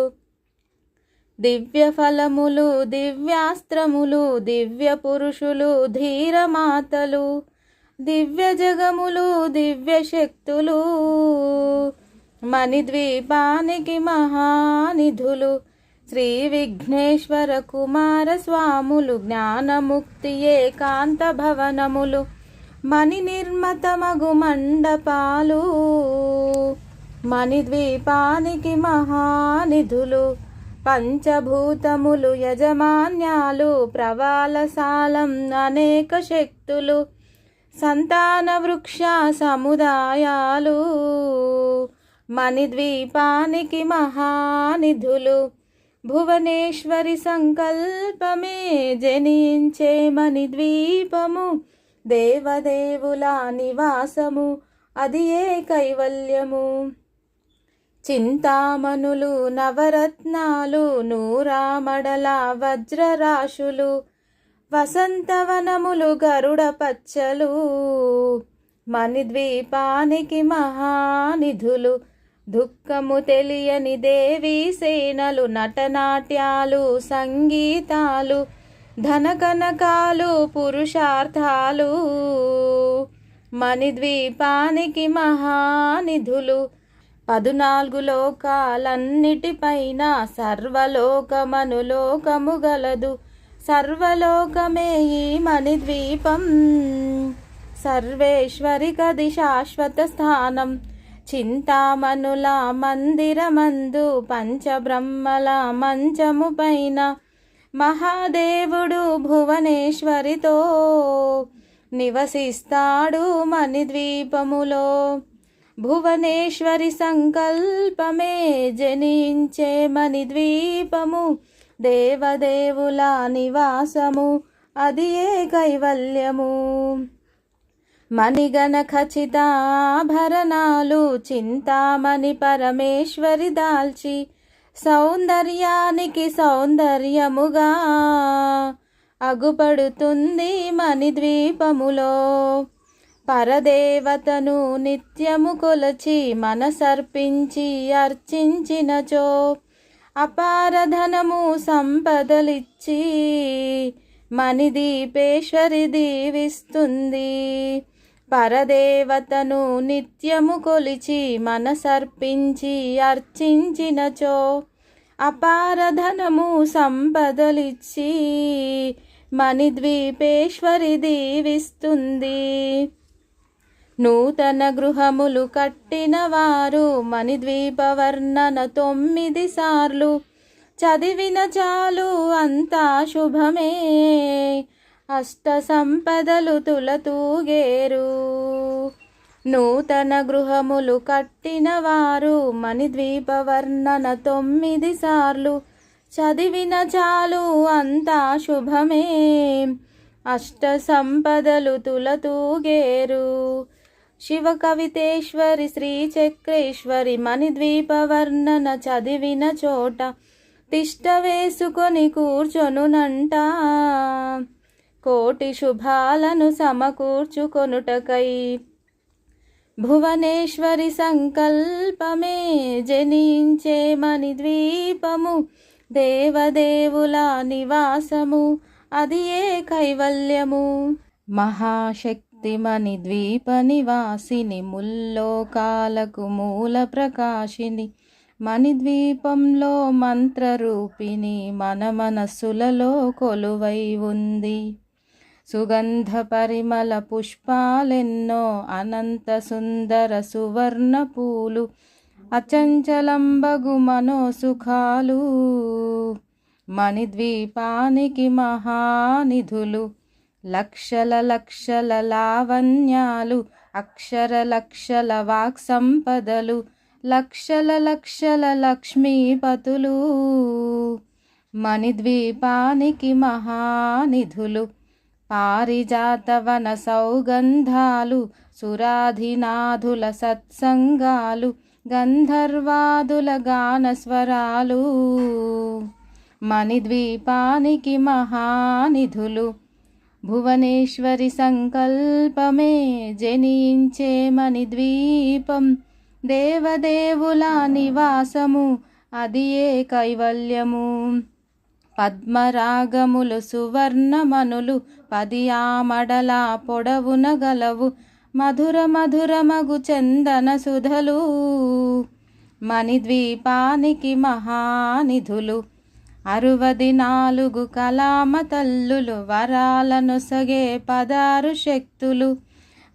దివ్య ఫలములు దివ్యాస్త్రములు దివ్య పురుషులు ధీరమాతలు దివ్య జగములు దివ్య శక్తులు మణిద్వీపానికి మహానిధులు శ్రీ విఘ్నేశ్వర కుమార స్వాములు జ్ఞానముక్తి ఏకాంత భవనములు మణి నిర్మతమగు మండపాలు మణిద్వీపానికి మహానిధులు పంచభూతములు యజమాన్యాలు ప్రవాలసాలం అనేక శక్తులు సంతాన వృక్ష సముదాయాలు మణిద్వీపానికి మహానిధులు భువనేశ్వరి సంకల్పమే జనించే మణిద్వీపము దేవదేవుల నివాసము అది ఏ కైవల్యము చింతామణులు నవరత్నాలు నూరామడల వజ్రరాశులు వసంతవనములు గరుడ పచ్చలు మణిద్వీపానికి మహానిధులు దుఃఖము తెలియని దేవీ సేనలు నటనాట్యాలు సంగీతాలు ధనకనకాలు పురుషార్థాలు మణిద్వీపానికి మహానిధులు 14 లోకాలన్నిటిపైన సర్వలోకమనులోకము గలదు సర్వలోకమే ఈ మణిద్వీపం సర్వేశ్వరికది శాశ్వత స్థానం చింతామణుల మందిరమందు పంచబ్రహ్మల మంచము పైన మహాదేవుడు భువనేశ్వరితో నివసిస్తాడు మణిద్వీపములో భువనేశ్వరి సంకల్పమే జనించే మణిద్వీపము దేవదేవుల నివాసము అది ఏ కైవల్యము మణిగణ ఖచిత ఆభరణాలు చింతామణి పరమేశ్వరి దాల్చి సౌందర్యానికి సౌందర్యముగా అగుపడుతుంది మణిద్వీపములో పరదేవతను నిత్యము కొలచి మనసర్పించి అర్చించినచో అపారధనము సంపదలిచ్చి మణిదీపేశ్వరి దీవిస్తుంది పరదేవతను నిత్యము కొలిచి మనసర్పించి అర్చించినచో అపారధనము సంపదలిచ్చి మణిద్వీపేశ్వరి దీవిస్తుంది నూతన గృహములు కట్టిన వారు మణిద్వీప వర్ణన 9 సార్లు చదివిన చాలు అంతా శుభమే అష్ట సంపదలు తులతూగేరు నూతన గృహములు కట్టిన వారు మణిద్వీప వర్ణన 9 సార్లు చదివిన చాలు అంతా శుభమే అష్ట సంపదలు తులతూగేరు శివ కవితేశ్వరి శ్రీచక్రేశ్వరి మణిద్వీప వర్ణన చదివిన చోట తిష్ట వేసుకొని కూర్చొనునంట కోటి శుభాలను సమకూర్చుకొనుటకై భువనేశ్వరి సంకల్పమే జనించే మణిద్వీపము దేవదేవుల నివాసము అది ఏ కైవల్యము. మహాశక్తి మణిద్వీప నివాసిని, ముల్లోకాలకు మూల ప్రకాశిని, మణిద్వీపంలో మంత్రరూపిణి, మన మనస్సులలో కొలువై ఉంది. సుగంధ పరిమళ పుష్పాలెన్నో, అనంత సుందర సువర్ణ పూలు, అచంచలంబగు మనోసుఖాలు, మణిద్వీపానికి మహానిధులు. లక్షల లక్షల లావణ్యాలు, అక్షర లక్షల వాక్ సంపదలు, లక్షల లక్షల లక్ష్మీపతులు, మణిద్వీపానికి మహానిధులు. పారిజాతవన సౌగంధాలు, సురాధినాథుల సత్సంగాలు, గంధర్వాదుల గానస్వరాలు, మణిద్వీపానికి మహానిధులు. భువనేశ్వరి సంకల్పమే జనించే మణిద్వీపం, దేవదేవుల నివాసము, అది ఏ కైవల్యము. పద్మరాగములు సువర్ణమనులు, 10 ఆమడల పొడవున గలవు, మధుర మధురమగు చందన సుధలు, మణిద్వీపానికి మహానిధులు. 64 కలామ తల్లులు, వరాలనొసగే 16 శక్తులు,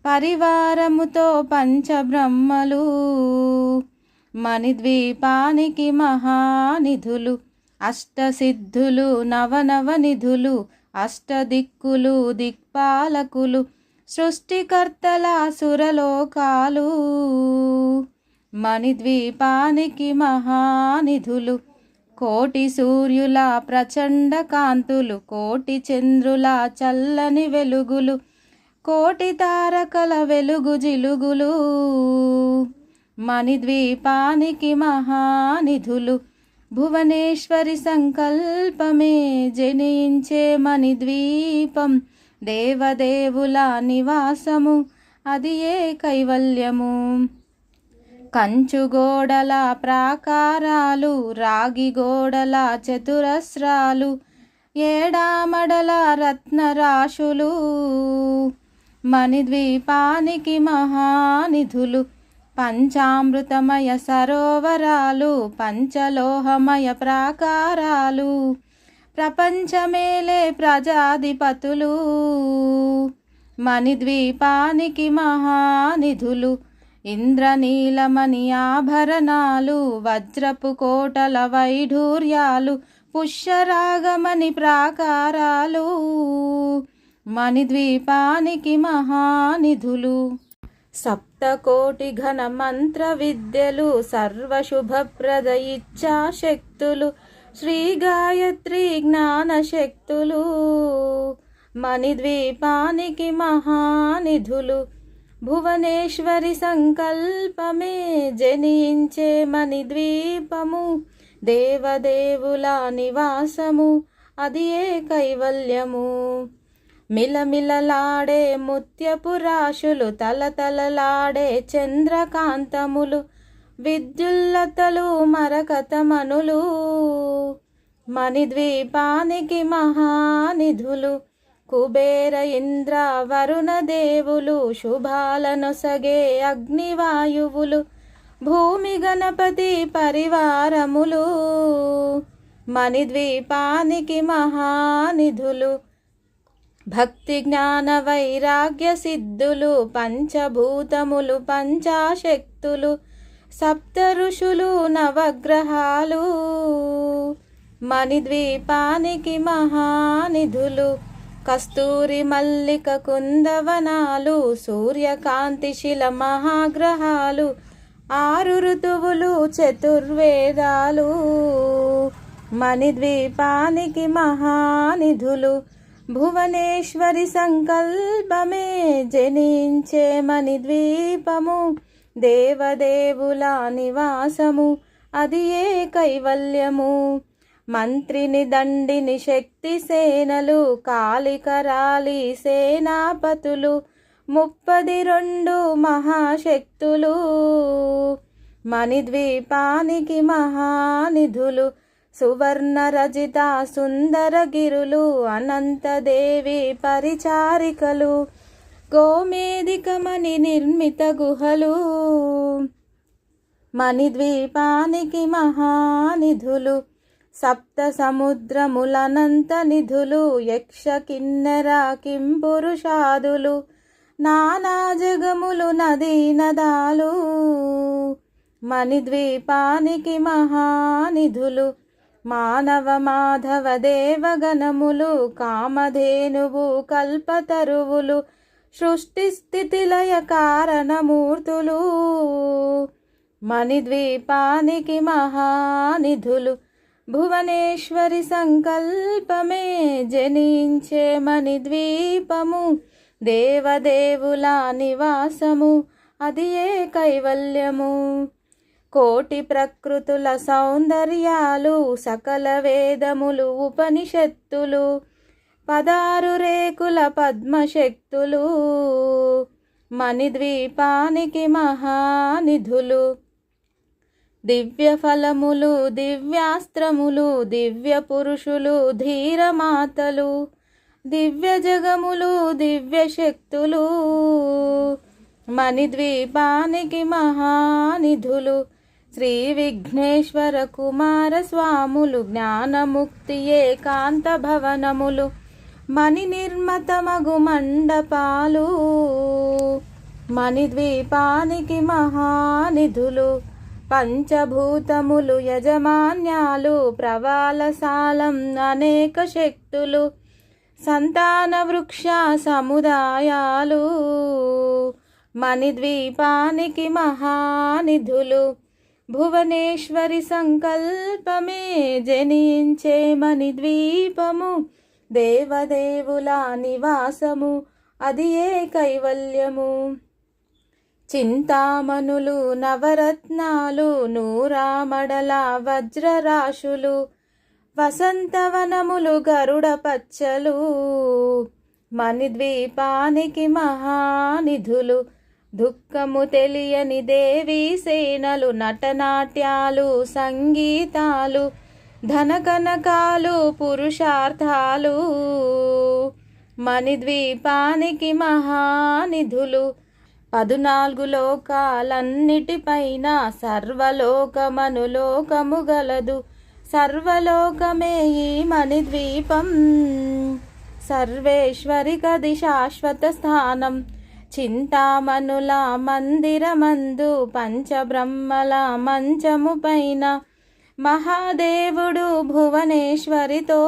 పరివారముతో పంచబ్రహ్మలు, మణిద్వీపానికి మహానిధులు. అష్టసిద్ధులు, నవనవనిధులు, అష్టదిక్కులు, దిక్పాలకులు, సృష్టికర్తల సురలోకాలు, మణిద్వీపానికి మహానిధులు. కోటి సూర్యుల ప్రచండ కాంతులు, కోటి చంద్రుల చల్లని వెలుగులు, కోటి తారకల వెలుగు జిలుగులు, మణిద్వీపానికి మహానిధులు. భువనేశ్వరి సంకల్పమే జనించే మణిద్వీపం, దేవదేవుల నివాసము, అది ఏ కైవల్యము. కంచు గోడల ప్రాకారాలు, రాగి గోడల చతురస్రాలు, ఏడామడల రత్నరాశులు, మణిద్వీపానికి మహానిధులు. పంచామృతమయ సరోవరాలు, పంచలోహమయ ప్రాకారాలు, ప్రపంచమేలే ప్రజాధిపతులు, మణిద్వీపానికి మహానిధులు. ఇంద్రనీలమణి ఆభరణాలు, వజ్రపు కోటల వైఢూర్యాలు, పుష్యరాగమణి ప్రాకారాలు, మణిద్వీపానికి మహానిధులు. సప్తకోటి ఘన మంత్ర విద్యలు, సర్వశుభప్రద ఇచ్ఛాశక్తులు, శ్రీ గాయత్రి జ్ఞాన శక్తులు, మణిద్వీపానికి మహానిధులు. భువనేశ్వరి సంకల్పమే జనించే మణిద్వీపము, దేవదేవుల నివాసము, అది ఏ కైవల్యము. మిలమిలలాడే ముత్యపు రాశులు, తలతలలాడే చంద్రకాంతములు, విద్యుల్లతలు మరకతమనులు, మణిద్వీపానికి మహానిధులు. కుబేర ఇంద్ర వరుణ దేవులు, శుభాలనొసగే అగ్నివాయువులు, భూమి గణపతి పరివారములు, మణిద్వీపానికి మహానిధులు. భక్తి జ్ఞాన వైరాగ్య సిద్ధులు, పంచభూతములు పంచాశక్తులు, సప్త ఋషులు నవగ్రహాలు, మణిద్వీపానికి మహానిధులు. కస్తూరి మల్లిక కుందవనాలు, సూర్యకాంతి శిల మహాగ్రహాలు, 6 ఋతువులు చతుర్వేదాలు, మణిద్వీపానికి మహానిధులు. భువనేశ్వరి సంకల్పమే జనించే మణిద్వీపము, దేవదేవుల నివాసము, అది ఏ కైవల్యము. మంత్రిని దండిని శక్తి సేనలు, కాళికరాలి సేనాపతులు, 32 మహాశక్తులు, మణిద్వీపానికి మహానిధులు. సువర్ణరజిత సుందరగిరులు అనంతదేవి పరిచారికలు గోమేధికమణి నిర్మిత గుహలు మణిద్వీపానికి మహానిధులు సప్త సముద్రములనంత నిధులు యక్ష కిన్నెర కింపురుషాదులు నానా జగములు నదీ నదాలు మణిద్వీపానికి మహానిధులు మానవ మాధవ దేవగణములు కామధేనువు కల్పతరువులు సృష్టి స్థితి లయ కారణమూర్తులు మణిద్వీపానికి మహానిధులు భువనేశ్వరి సంకల్పమే జనించే మణిద్వీపము దేవదేవుల నివాసము అది ఏ కైవల్యము కోటి ప్రకృతుల సౌందర్యాలు సకల వేదములు ఉపనిషత్తులు 16 రేకుల పద్మశక్తులు మణిద్వీపానికి మహానిధులు దివ్య ఫలములు దివ్యాస్త్రములు దివ్య పురుషులు ధీరమాతలు దివ్య జగములు దివ్య శక్తులు మణిద్వీపానికి మహానిధులు శ్రీ విఘ్నేశ్వర కుమార స్వాములు జ్ఞానముక్తి ఏకాంత భవనములు మణి నిర్మతమగు మండపాలు మణిద్వీపానికి మహానిధులు పంచభూతములు యజమాన్యాలు ప్రవాలసాలం అనేక శక్తులు సంతాన వృక్ష సముదాయాలు మణిద్వీపానికి మహానిధులు భువనేశ్వరి సంకల్పమే జనించే మణిద్వీపము దేవదేవుల నివాసము అది ఏ కైవల్యము చింతామణులు నవరత్నాలు నూరామడల వజ్రరాశులు వసంతవనములు గరుడ పచ్చలు మణిద్వీపానికి మహానిధులు దుఃఖము తెలియని దేవీ సేనలు నటనాట్యాలు సంగీతాలు ధనకనకాలు పురుషార్థాలు మణిద్వీపానికి మహానిధులు 14 లోకాలన్నిటిపైన సర్వలోకమనులోకము గలదు సర్వలోకమే ఈ మణిద్వీపం సర్వేశ్వరి కది శాశ్వత స్థానం చింతామణుల మందిరమందు పంచబ్రహ్మల మంచము పైన మహాదేవుడు భువనేశ్వరితో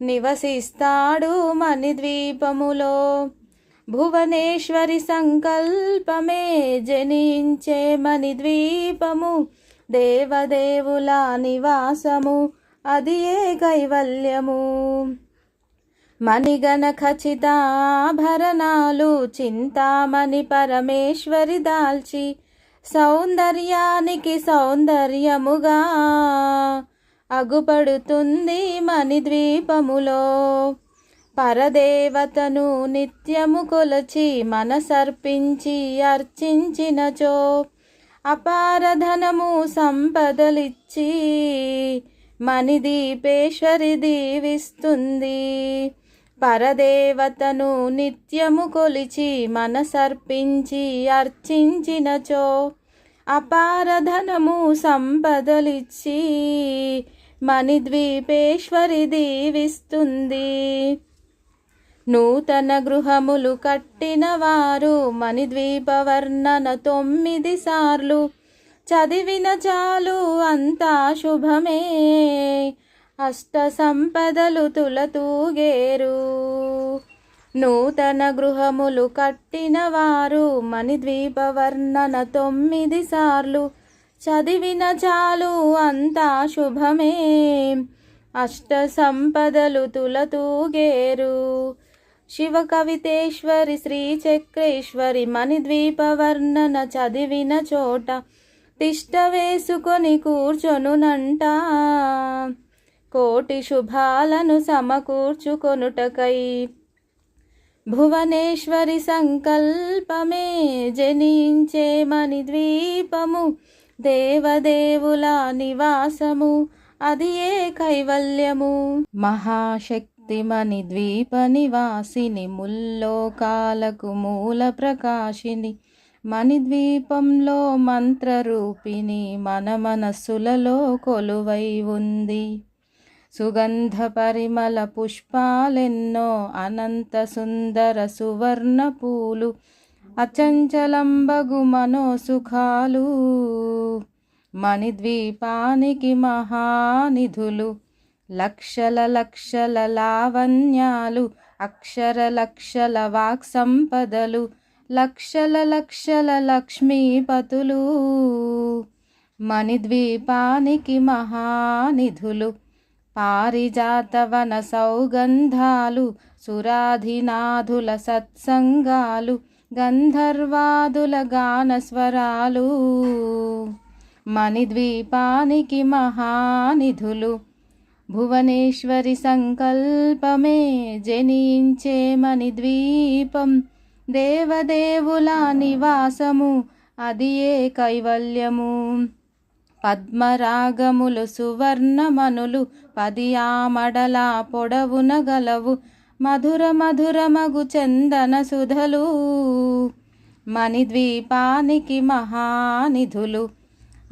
నివసిస్తాడు మణిద్వీపములో భువనేశ్వరి సంకల్పమే జనించే మణిద్వీపము దేవదేవుల నివాసము అది ఏ కైవల్యము మణిగణ ఖచిత ఆభరణాలు చింతామణి పరమేశ్వరి దాల్చి సౌందర్యానికి సౌందర్యముగా అగుపడుతుంది మణిద్వీపములో పరదేవతను నిత్యము కొలచి మనసర్పించి అర్చించినచో అపారధనము సంపదలిచ్చి మణిదీపేశ్వరి దీవిస్తుంది పరదేవతను నిత్యము కొలిచి మనసర్పించి అర్చించినచో అపారధనము సంపదలిచ్చి మణిద్వీపేశ్వరి దీవిస్తుంది నూతన గృహములు కట్టిన వారు మణిద్వీప వర్ణన 9 సార్లు చదివిన చాలు అంతా శుభమే అష్ట సంపదలు తులతూగేరు నూతన గృహములు కట్టిన వారు మణిద్వీప వర్ణన 9 సార్లు చదివిన చాలు అంతా శుభమే అష్ట సంపదలు తులతూగేరు శివ కవితేశ్వరి శ్రీచక్రేశ్వరి మణిద్వీప వర్ణన చదివిన చోట తిష్ట వేసుకొని కూర్చొనునంట కోటి శుభాలను సమకూర్చుకొనుటకై భువనేశ్వరి సంకల్పమే జనించే మణిద్వీపము దేవదేవుల నివాసము అది ఏ కైవల్యము. మహాశక్తి మణిద్వీప నివాసిని, ముల్లోకాలకు మూల ప్రకాశిని, మణిద్వీపంలో మంత్రరూపిణి, మన మనస్సులలో కొలువై ఉంది. సుగంధ పరిమళ పుష్పాలెన్నో, అనంత సుందర సువర్ణ పూలు, అచంచలంబగు మనోసుఖాలు, మణిద్వీపానికి మహానిధులు. లక్షల లక్షల లావణ్యాలు, అక్షర లక్షల వాక్ సంపదలు, లక్షల లక్షల లక్ష్మీపతులు, మణిద్వీపానికి మహానిధులు. పారిజాతవన సౌగంధాలు, సురాధినాథుల సత్సంగాలు, గంధర్వాదుల గానస్వరాలు, మణిద్వీపానికి మహానిధులు. భువనేశ్వరి సంకల్పమే జనించే మణిద్వీపం, దేవదేవుల నివాసము, అది ఏ కైవల్యము. పద్మరాగములు సువర్ణమనులు, 10 ఆమడల పొడవున గలవు, మధుర మధురమగు చందన సుధలు, మణిద్వీపానికి మహానిధులు.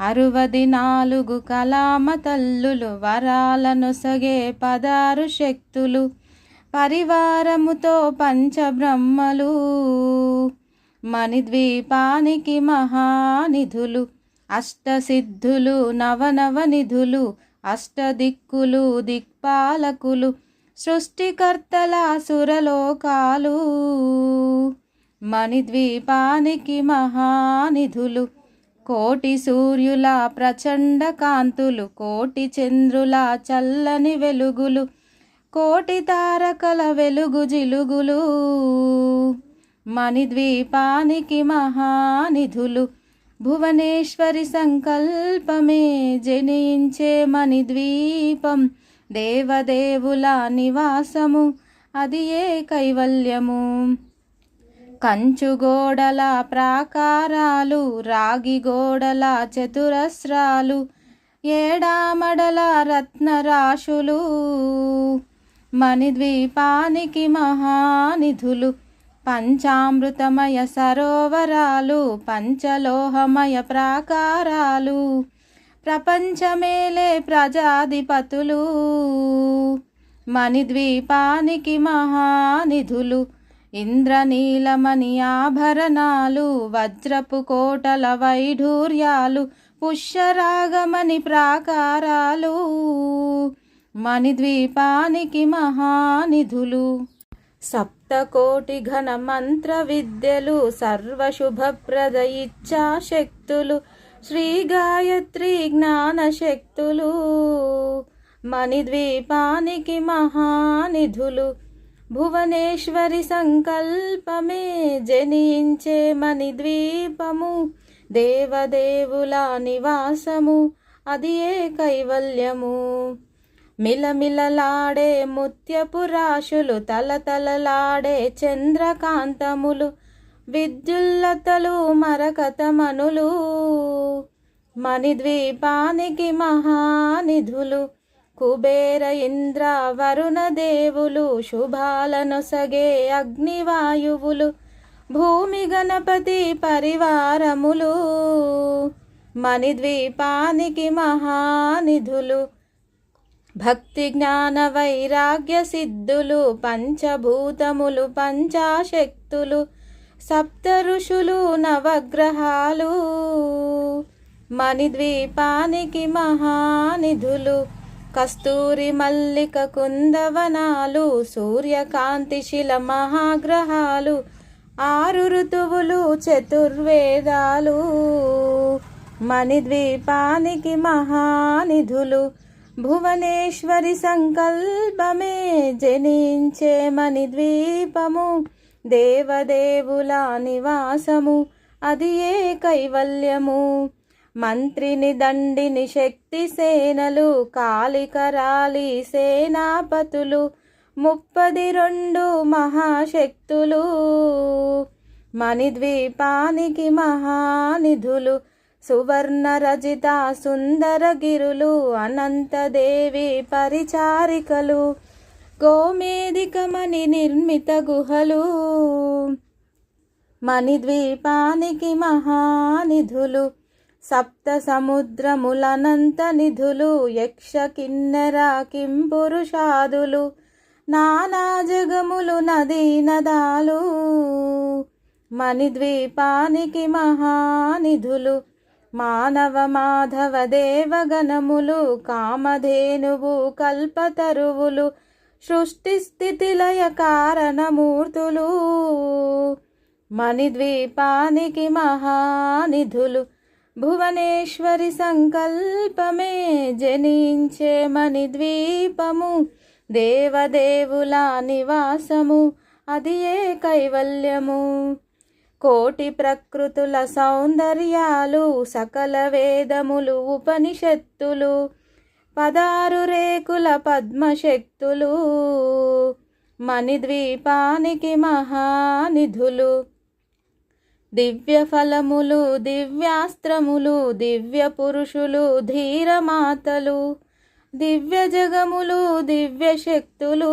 64 కలామ తల్లులు, వరాలను సగే 16 శక్తులు, పరివారముతో పంచబ్రహ్మలు, మణిద్వీపానికి మహానిధులు. అష్టసిద్ధులు నవనవనిధులు, అష్టదిక్కులు దిక్పాలకులు, సృష్టికర్తల సురలోకాలు, మణిద్వీపానికి మహానిధులు. కోటి సూర్యుల ప్రచండ కాంతులు, కోటి చంద్రుల చల్లని వెలుగులు, కోటి తారకల వెలుగు జిలుగులు, మణిద్వీపానికి మహానిధులు. భువనేశ్వరి సంకల్పమే జనించే మణిద్వీపం, దేవదేవుల నివాసము, అది ఏ కైవల్యము. కంచుగోడల ప్రాకారాలు, రాగి గోడల చతురస్రాలు, ఏడామడల రత్నరాశులు, మణిద్వీపానికి మహానిధులు. పంచామృతమయ సరోవరాలు, పంచలోహమయ ప్రాకారాలు, ప్రపంచమేలే ప్రజాధిపతులు, మణిద్వీపానికి మహానిధులు. ఇంద్రనీలమణి ఆభరణాలు, వజ్రపు కోటల వైఢూర్యాలు, పుష్యరాగమణి ప్రాకారాలు, మణిద్వీపానికి మహానిధులు. సప్తకోటి ఘన మంత్ర విద్యలు, సర్వశుభప్రద ఇచ్ఛా శక్తులు, శ్రీ గాయత్రి జ్ఞాన శక్తులు, మణిద్వీపానికి మహానిధులు. భువనేశ్వరి సంకల్పమే జనించే మణిద్వీపము, దేవదేవుల నివాసము, అది ఏ కైవల్యము. మిలమిలలాడే ముత్యపు రాశులు, తలతలలాడే చంద్రకాంతములు, విద్యుల్లతలు మరకతమనులు, మణిద్వీపానికి మహానిధులు. కుబేర ఇంద్ర వరుణ దేవులు, శుభాలనొసగే అగ్నివాయువులు, భూమి గణపతి పరివారములు, మణిద్వీపానికి మహానిధులు. భక్తి జ్ఞాన వైరాగ్య సిద్ధులు, పంచభూతములు పంచాశక్తులు, సప్త ఋషులు నవగ్రహాలు, మణిద్వీపానికి మహానిధులు. కస్తూరి మల్లిక కుందవనాలు, సూర్యకాంతి శిల మహాగ్రహాలు, 6 ఋతువులు చతుర్వేదాలు, మణిద్వీపానికి మహానిధులు. భువనేశ్వరి సంకల్పమే జనించే మణిద్వీపము, దేవదేవుల నివాసము, అది ఏ కైవల్యము. మంత్రిని దండిని శక్తి సేనలు, కాళికరాలి సేనాపతులు, 32 మహాశక్తులు, మణిద్వీపానికి మహానిధులు. సువర్ణరజిత సుందరగిరులు అనంతదేవి పరిచారికలు గోమేధికమణి నిర్మిత గుహలు మణిద్వీపానికి మహానిధులు సప్త సముద్రములనంత నిధులు యక్ష కిన్నెర కింపురుషాదులు నానా జగములు నదీ నదాలు మణిద్వీపానికి మహానిధులు మానవ మాధవ దేవగణములు కామధేనువు కల్పతరువులు సృష్టి స్థితి లయ కారణమూర్తులు మణిద్వీపానికి మహానిధులు భువనేశ్వరి సంకల్పమే జనించే మణిద్వీపము దేవదేవుల నివాసము అది ఏ కైవల్యము కోటి ప్రకృతుల సౌందర్యాలు సకల వేదములు ఉపనిషత్తులు 16 రేకుల పద్మశక్తులు మణిద్వీపానికి మహానిధులు దివ్య ఫలములు దివ్యాస్త్రములు దివ్య పురుషులు ధీరమాతలు దివ్య జగములు దివ్య శక్తులు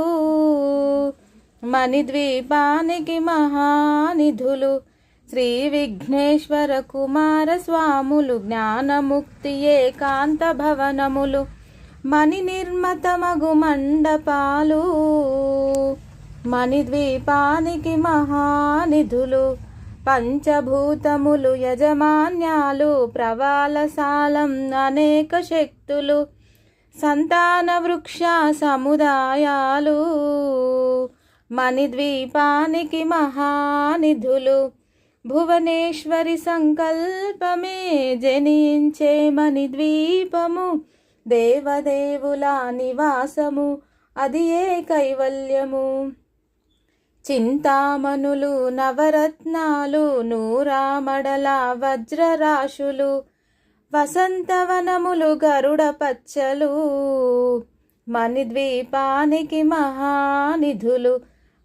మణిద్వీపానికి మహానిధులు శ్రీ విఘ్నేశ్వర కుమార స్వాములు జ్ఞానముక్తి ఏకాంత భవనములు మణి నిర్మతమగు మండపాలు మణిద్వీపానికి మహానిధులు పంచభూతములు యజమాన్యాలు ప్రవాలసాలం అనేక శక్తులు సంతాన వృక్ష సముదాయాలు మణిద్వీపానికి మహానిధులు భువనేశ్వరి సంకల్పమే జనించే మణిద్వీపము దేవదేవుల నివాసము అది ఏ కైవల్యము చింతామణులు నవరత్నాలు నూరామడల వజ్రరాశులు వసంతవనములు గరుడ పచ్చలు మణిద్వీపానికి మహానిధులు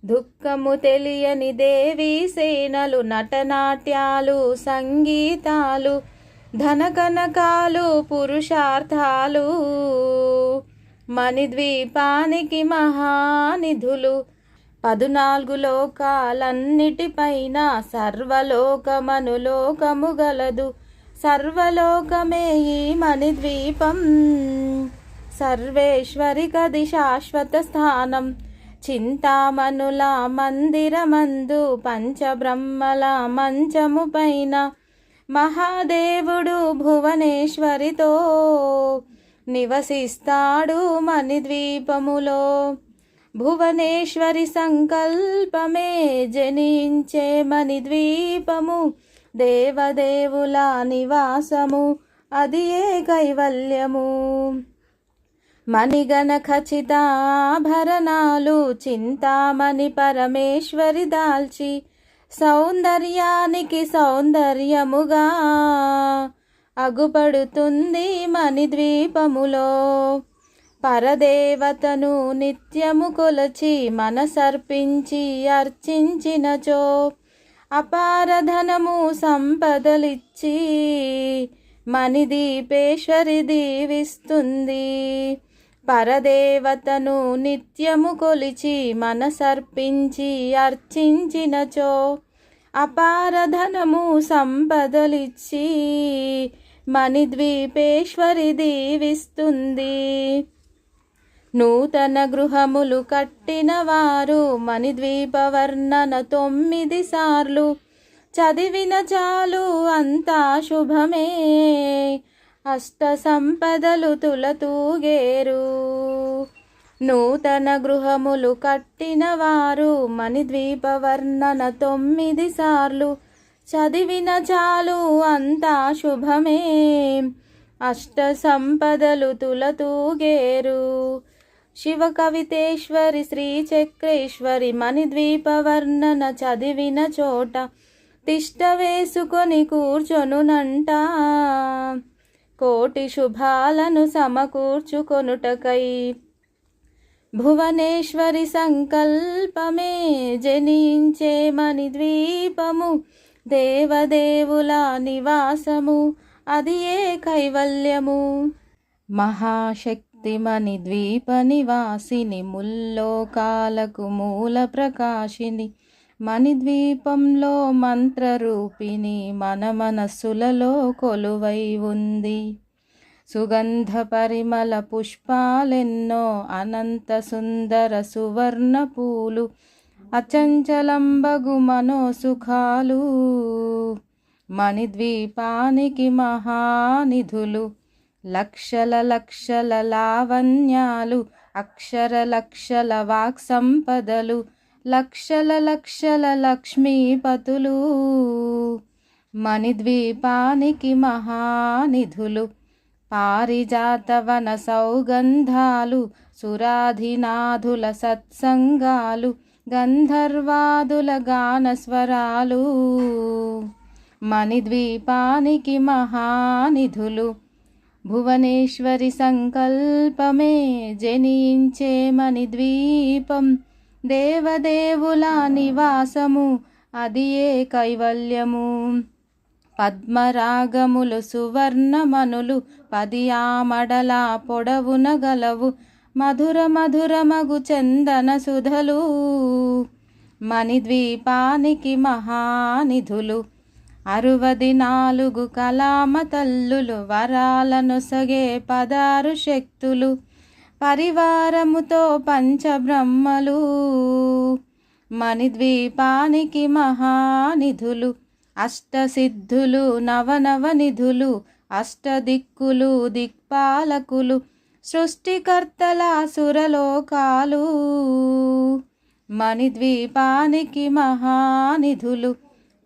దుఃఖము తెలియని దేవీ సేనలు నటనాట్యాలు సంగీతాలు ధనకనకాలు పురుషార్థాలు మణిద్వీపానికి మహానిధులు 14 లోకాలన్నిటిపైన సర్వలోకమనులోకము గలదు సర్వలోకమే ఈ మణిద్వీపం సర్వేశ్వరికది శాశ్వత స్థానం చింతామణుల మందిరమందు పంచబ్రహ్మల మంచము పైన మహాదేవుడు భువనేశ్వరితో నివసిస్తాడు మణిద్వీపములో భువనేశ్వరి సంకల్పమే జనించే మణిద్వీపము దేవదేవుల నివాసము అది ఏ కైవల్యము మణిగణ ఖచ్చితాభరణాలు చింతామణి పరమేశ్వరి దాల్చి సౌందర్యానికి సౌందర్యముగా అగుపడుతుంది మణిద్వీపములో పరదేవతను నిత్యము కొలచి మనసర్పించి అర్చించినచో అపారధనము సంపదలిచ్చి మణిదీపేశ్వరి దీవిస్తుంది పరదేవతను నిత్యము కొలిచి మనసర్పించి అర్చించినచో అపారధనము సంపదలిచ్చి మణిద్వీపేశ్వరి దీవిస్తుంది నూతన గృహములు కట్టిన వారు మణిద్వీప వర్ణన 9 సార్లు చదివిన చాలు అంతా శుభమే అష్ట సంపదలు తులతూగేరు నూతన గృహములు కట్టిన వారు మణిద్వీప వర్ణన 9 సార్లు చదివిన చాలు అంతా శుభమే అష్ట సంపదలు తులతూగేరు శివ కవితేశ్వరి శ్రీచక్రేశ్వరి మణిద్వీప వర్ణన చదివిన చోట తిష్ట వేసుకొని కూర్చొనునంట కోటి శుభాలను సమకూర్చుకొనుటకై భువనేశ్వరి సంకల్పమే జనించే మణిద్వీపము దేవదేవుల నివాసము అది ఏ కైవల్యము. మహాశక్తి మణిద్వీప నివాసిని, ముల్లోకాలకు మూల ప్రకాశిని, మణిద్వీపంలో మంత్రరూపిణి, మన మనస్సులలో కొలువై ఉంది. సుగంధ పరిమళ పుష్పాలెన్నో, అనంత సుందర సువర్ణ పూలు, అచంచలంబగు మనోసుఖాలు, మణిద్వీపానికి మహానిధులు. లక్షల లక్షల లావణ్యాలు, అక్షర లక్షల వాక్ సంపదలు, లక్షల లక్షల లక్ష్మీపతులు, మణిద్వీపానికి మహానిధులు. పారిజాతవన సౌగంధాలు, సురాధినాథుల సత్సంగాలు, గంధర్వాదుల గానస్వరాలు, మణిద్వీపానికి మహానిధులు. భువనేశ్వరి సంకల్పమే జనించే మణిద్వీపం, దేవదేవుల నివాసము, అది ఏ కైవల్యము. పద్మరాగములు సువర్ణమనులు, 10 ఆమడల పొడవున గలవు, మధుర మధురమగు చందన సుధలు, మణిద్వీపానికి మహానిధులు. 64 కలామ తల్లులు, వరాలను సగే 16 శక్తులు, పరివారముతో పంచబ్రహ్మలు, మణిద్వీపానికి మహానిధులు. అష్టసిద్ధులు, నవనవ నిధులు, అష్టదిక్కులు, దిక్పాలకులు, సృష్టికర్తల సురలోకాలు, మణిద్వీపానికి మహానిధులు.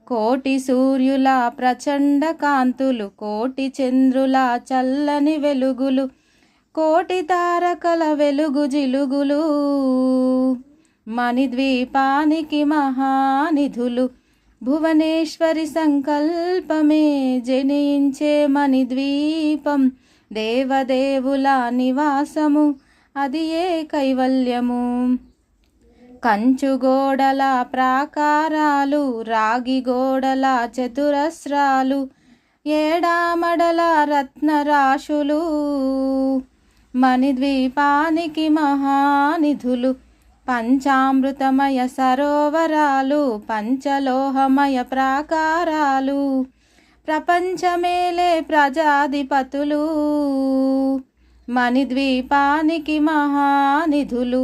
కోటి సూర్యుల ప్రచండ కాంతులు, కోటి చంద్రుల చల్లని వెలుగులు, కోటి తారకల వెలుగు జిలుగులు, మణిద్వీపానికి మహానిధులు. భువనేశ్వరి సంకల్పమే జనించే మణిద్వీపం, దేవదేవుల నివాసము, అది ఏ కైవల్యము. కంచు గోడల ప్రాకారాలు, రాగి గోడల చతురస్రాలు, ఏడామడల రత్నరాశులు, మణిద్వీపానికి మహానిధులు. పంచామృతమయ సరోవరాలు, పంచలోహమయ ప్రాకారాలు, ప్రపంచమేలే ప్రజాధిపతులు, మణిద్వీపానికి మహానిధులు.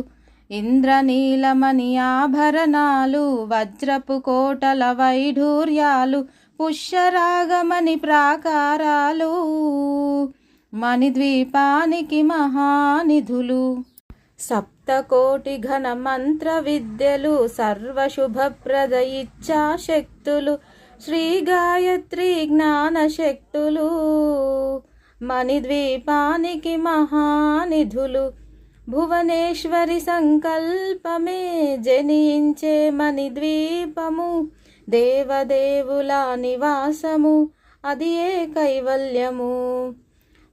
ఇంద్రనీలమణి ఆభరణాలు, వజ్రపు కోటల వైఢూర్యాలు, పుష్యరాగమణి ప్రాకారాలు, మణిద్వీపానికి మహానిధులు. సప్తకోటి ఘన మంత్ర విద్యలు, సర్వశుభప్రద ఇచ్ఛాశక్తులు, శ్రీ గాయత్రి జ్ఞాన శక్తులు, మణిద్వీపానికి మహానిధులు. భువనేశ్వరి సంకల్పమే జనించే మణిద్వీపము, దేవదేవుల నివాసము, అది ఏ కైవల్యము.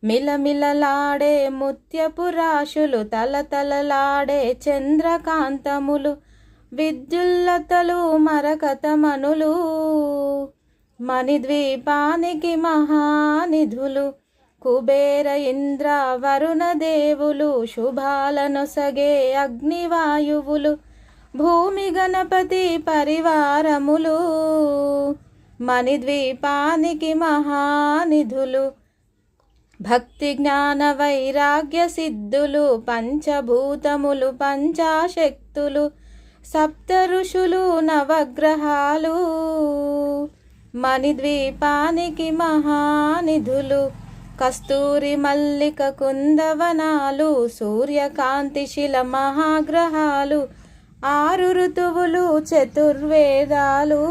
మిలమిలలాడే ముత్యపు రాశులు, తలతలలాడే చంద్రకాంతములు, విద్యుల్లతలు మరకతమనులు, మణిద్వీపానికి మహానిధులు. కుబేర ఇంద్ర వరుణ దేవులు, శుభాలను సగే అగ్నివాయువులు, భూమి గణపతి పరివారములు, మణిద్వీపానికి మహానిధులు. భక్తి జ్ఞాన వైరాగ్య సిద్ధులు, పంచభూతములు పంచాశక్తులు, సప్త ఋషులు నవగ్రహాలు, మణిద్వీపానికి మహానిధులు. కస్తూరి మల్లిక కుందవనాలు, సూర్యకాంతి శిల మహాగ్రహాలు, 6 ఋతువులు చతుర్వేదాలు,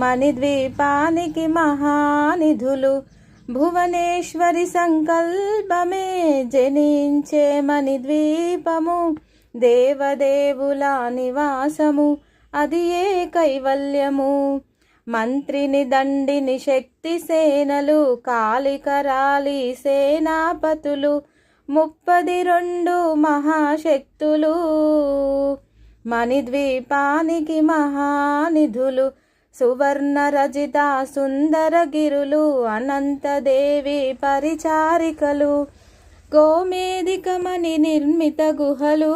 మణిద్వీపానికి మహానిధులు. భువనేశ్వరి సంకల్పమే జనించే మణిద్వీపము, దేవదేవుల నివాసము, అది ఏ కైవల్యము. మంత్రిని దండిని శక్తి సేనలు, కాళికరాలి సేనాపతులు, 32 మహాశక్తులు, మణిద్వీపానికి మహానిధులు. సువర్ణరజిత సుందరగిరులు అనంతదేవి పరిచారికలు గోమేధికమణి నిర్మిత గుహలు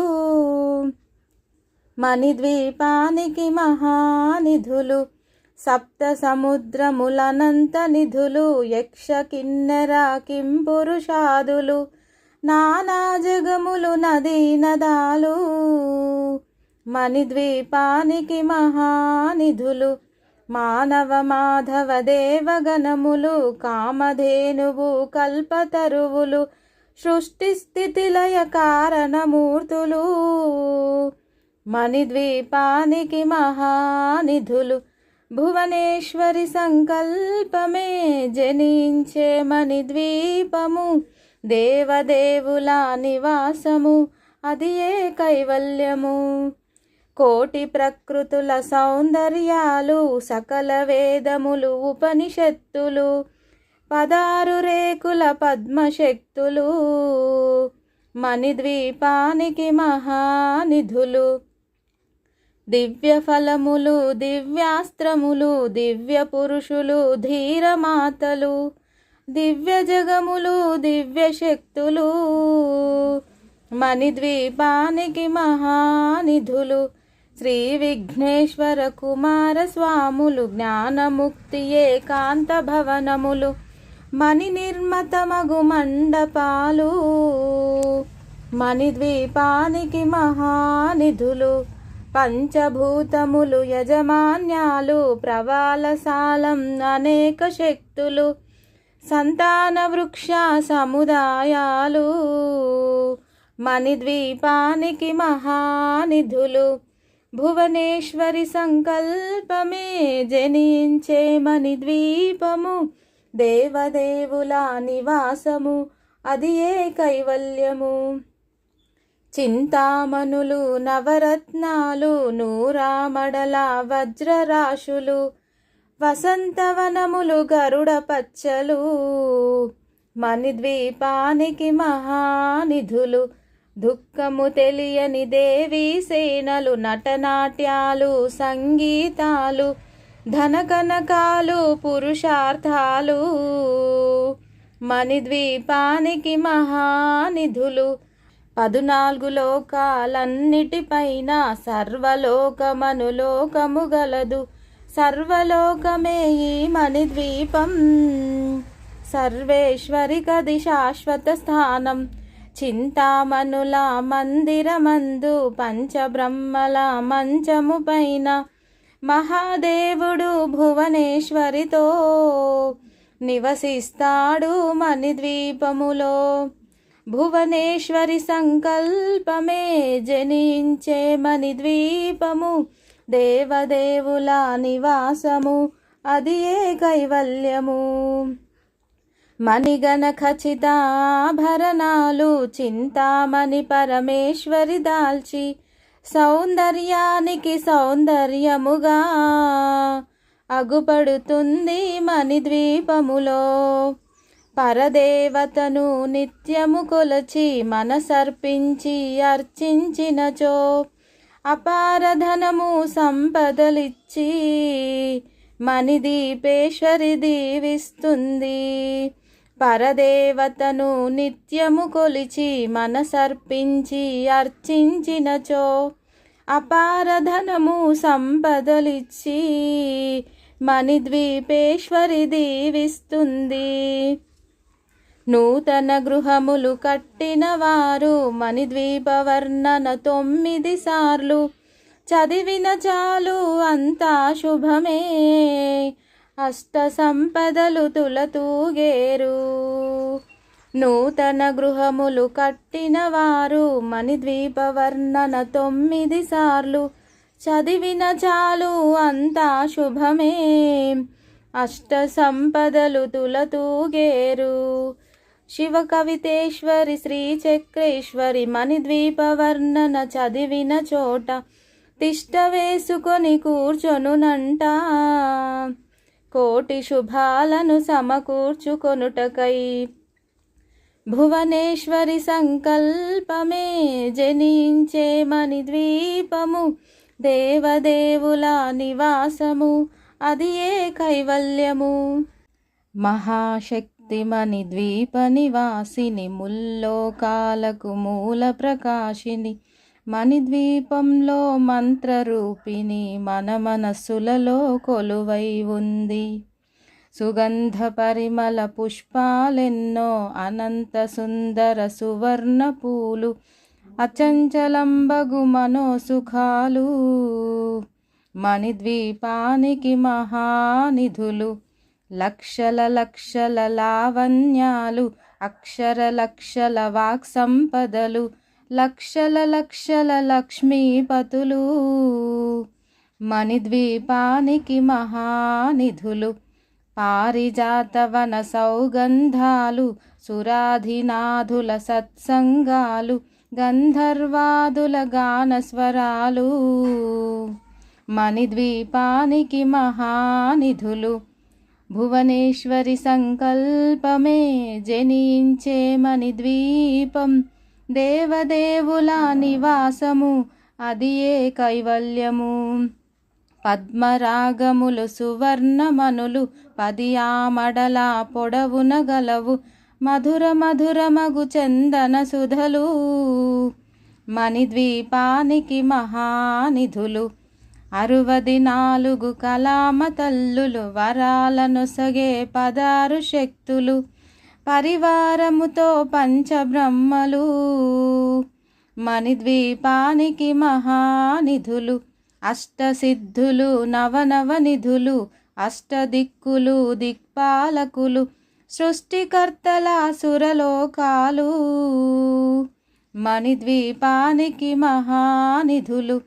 మణిద్వీపానికి మహానిధులు సప్త సముద్రములనంత నిధులు యక్ష కిన్నెర కింపురుషాదులు నానా జగములు నదీ నదాలు మణిద్వీపానికి మహానిధులు మానవ మాధవ దేవగణములు కామధేనువు కల్పతరువులు సృష్టి స్థితి లయ కారణమూర్తులు మణిద్వీపానికి మహానిధులు భువనేశ్వరి సంకల్పమే జనించే మణిద్వీపము దేవదేవుల నివాసము అది ఏ కైవల్యము కోటి ప్రకృతుల సౌందర్యాలు సకల వేదములు ఉపనిషత్తులు 16 రేకుల పద్మశక్తులు మణిద్వీపానికి మహానిధులు దివ్య ఫలములు దివ్యాస్త్రములు దివ్య పురుషులు ధీరమాతలు దివ్య జగములు దివ్య శక్తులు మణిద్వీపానికి మహానిధులు శ్రీ విఘ్నేశ్వర కుమార స్వాములు జ్ఞానముక్తి ఏకాంత భవనములు మణి నిర్మతమగు మండపాలు మణిద్వీపానికి మహానిధులు పంచభూతములు యజమాన్యాలు ప్రవాలసాలం అనేక శక్తులు సంతాన వృక్ష సముదాయాలు మణిద్వీపానికి మహానిధులు భువనేశ్వరి సంకల్పమే జనించే మణిద్వీపము దేవదేవుల నివాసము అది ఏ కైవల్యము చింతామణులు నవరత్నాలు నూరామడల వజ్రరాశులు వసంతవనములు గరుడ పచ్చలు మణిద్వీపానికి మహానిధులు దుఃఖము తెలియని దేవీ సేనలు నటనాట్యాలు సంగీతాలు ధనకనకాలు పురుషార్థాలు మణిద్వీపానికి మహానిధులు 14 లోకాలన్నిటిపైన సర్వలోకమనులోకము గలదు సర్వలోకమే ఈ మణిద్వీపం సర్వేశ్వరికది శాశ్వత స్థానం చింతామణుల మందిరమందు పంచబ్రహ్మల మంచము పైన మహాదేవుడు భువనేశ్వరితో నివసిస్తాడు మణిద్వీపములో భువనేశ్వరి సంకల్పమే జనించే మణిద్వీపము దేవదేవుల నివాసము అది ఏ కైవల్యము మణిగణ ఖచిత ఆభరణాలు చింతామణి పరమేశ్వరి దాల్చి సౌందర్యానికి సౌందర్యముగా అగుపడుతుంది మణిద్వీపములో పరదేవతను నిత్యము కొలచి మనసర్పించి అర్చించినచో అపారధనము సంపదలిచ్చి మణిదీపేశ్వరి దీవిస్తుంది పరదేవతను నిత్యము కొలిచి మనసర్పించి అర్చించినచో అపారధనము సంపదలిచ్చి మణిద్వీపేశ్వరి దీవిస్తుంది నూతన గృహములు కట్టిన వారు మణిద్వీప వర్ణన 9 సార్లు చదివిన చాలు అంతా శుభమే అష్ట సంపదలు తులతూగేరు నూతన గృహములు కట్టిన వారు మణిద్వీప వర్ణన 9 సార్లు చదివిన చాలు అంతా శుభమే అష్ట సంపదలు తులతూగేరు శివ కవితేశ్వరి శ్రీ చక్రేశ్వరి మణిద్వీప వర్ణన చదివిన చోట తిష్ట వేసుకొని కూర్చొనునంట కోటి శుభాలను సమకూర్చుకొనుటకై భువనేశ్వరి సంకల్పమే జనించే మణిద్వీపము దేవదేవుల నివాసము అది ఏ కైవల్యము. మహాశక్తి మణిద్వీప నివాసిని, ముల్లోకాలకు మూల ప్రకాశిని, మణిద్వీపంలో మంత్రరూపిణి, మన మనస్సులలో కొలువై ఉంది. సుగంధ పరిమళ పుష్పాలెన్నో, అనంత సుందర సువర్ణ పూలు, అచంచలంబగు మనోసుఖాలు, మణిద్వీపానికి మహానిధులు. లక్షల లక్షల లావణ్యాలు, అక్షర లక్షల వాక్ సంపదలు, లక్షల లక్షల లక్ష్మీపతులు, మణిద్వీపానికి మహానిధులు. పారిజాతవన సౌగంధాలు, సురాధినాథుల సత్సంగాలు, గంధర్వాదుల గానస్వరాలు, మణిద్వీపానికి మహానిధులు. భువనేశ్వరి సంకల్పమే జనించే మణిద్వీపం, దేవదేవుల నివాసము, అది ఏ కైవల్యము. పద్మరాగములు సువర్ణమనులు, 10 ఆమడల పొడవున గలవు, మధుర మధురమగు చందన సుధలు, మణిద్వీపానికి మహానిధులు. 64 కలామ తల్లులు, వరాలనొసగే 16 శక్తులు, పరివారముతో పంచబ్రహ్మలు, మణిద్వీపానికి మహానిధులు. అష్టసిద్ధులు, నవనవనిధులు, అష్టదిక్కులు, దిక్పాలకులు, సృష్టికర్తల సురలోకాలు, మణిద్వీపానికి మహానిధులు.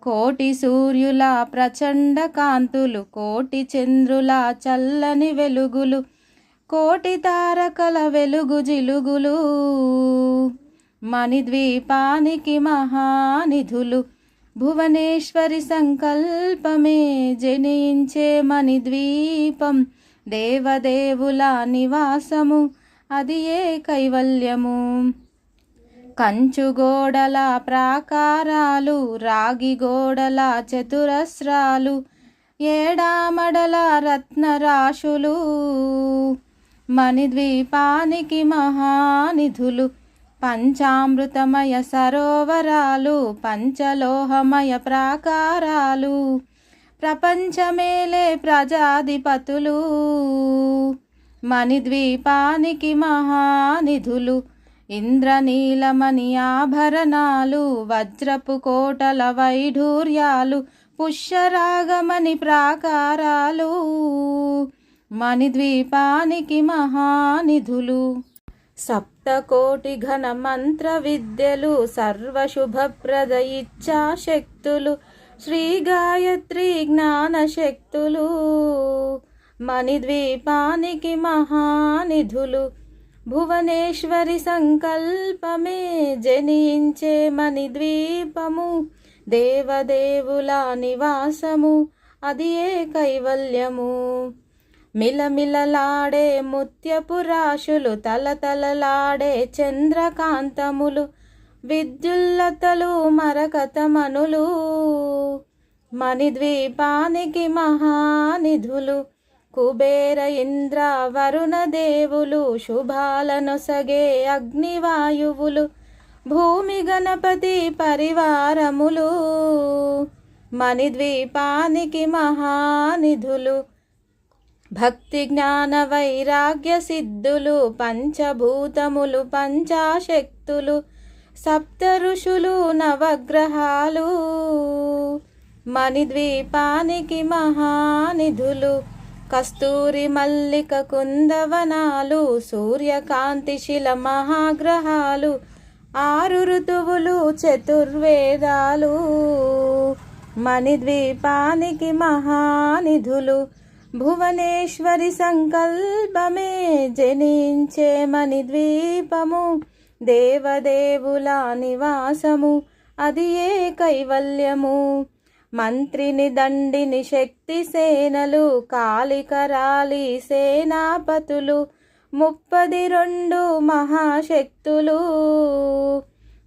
కోటి సూర్యుల ప్రచండ కాంతులు, కోటి చంద్రుల చల్లని వెలుగులు, కోటి తారకల వెలుగు జిలుగులు, మణిద్వీపానికి మహానిధులు. భువనేశ్వరి సంకల్పమే జనించే మణిద్వీపం, దేవదేవుల నివాసము, అది ఏ కైవల్యము. కంచుగోడల ప్రాకారాలు, రాగి గోడల చతురస్రాలు, 7 ఆమడల రత్నరాశులు, మణిద్వీపానికి మహానిధులు. పంచామృతమయ సరోవరాలు, పంచలోహమయ ప్రాకారాలు, ప్రపంచమేలే ప్రజాధిపతులు, మణిద్వీపానికి మహానిధులు. ఇంద్రనీలమణి ఆభరణాలు, వజ్రపు కోటల వైఢూర్యాలు, పుష్యరాగమణి ప్రాకారాలు, మణిద్వీపానికి మహానిధులు. సప్తకోటి ఘన మంత్ర విద్యలు, సర్వశుభప్రద ఇచ్ఛాశక్తులు, శ్రీ గాయత్రి జ్ఞాన శక్తులు, మణిద్వీపానికి మహానిధులు. భువనేశ్వరి సంకల్పమే జనించే మణిద్వీపము, దేవదేవుల నివాసము, అది ఏ కైవల్యము. మిలమిలలాడే ముత్యపు రాశులు, తలతలలాడే చంద్రకాంతములు, విద్యుల్లతలు మరకతమనులు, మణిద్వీపానికి మహానిధులు. కుబేర ఇంద్ర వరుణ దేవులు, శుభాలనొసగే అగ్నివాయువులు, భూమి గణపతి పరివారములు, మణిద్వీపానికి మహానిధులు. భక్తి జ్ఞాన వైరాగ్య సిద్ధులు, పంచభూతములు పంచాశక్తులు, 7 ఋషులు నవగ్రహాలు, మణిద్వీపానికి మహానిధులు. కస్తూరి మల్లిక కుందవనాలు, సూర్యకాంతి శిల మహాగ్రహాలు, 6 ఋతువులు చతుర్వేదాలు, మణిద్వీపానికి మహానిధులు. భువనేశ్వరి సంకల్పమే జనించే మణిద్వీపము, దేవదేవుల నివాసము, అది ఏ కైవల్యము. మంత్రిని దండిని శక్తి సేనలు, కాళికరాలి సేనాపతులు, 32 మహాశక్తులు,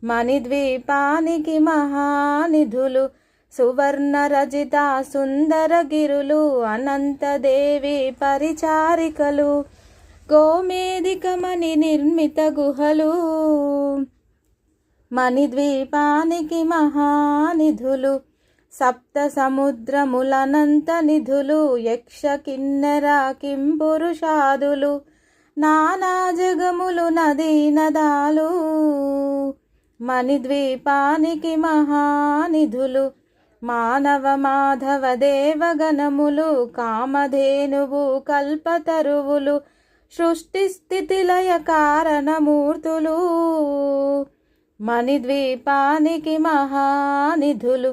మణిద్వీపానికి మహానిధులు. సువర్ణరజిత సుందరగిరులు అనంతదేవి పరిచారికలు గోమేధికమణి నిర్మిత గుహలు మణిద్వీపానికి మహానిధులు సప్త సముద్రములనంత నిధులు యక్ష కిన్నెర కింపురుషాదులు నానా జగములు నదీ నదాలు మణిద్వీపానికి మహానిధులు మానవ మాధవ దేవగణములు కామధేనువు కల్పతరువులు సృష్టి స్థితి లయ కారణమూర్తులు మణిద్వీపానికి మహానిధులు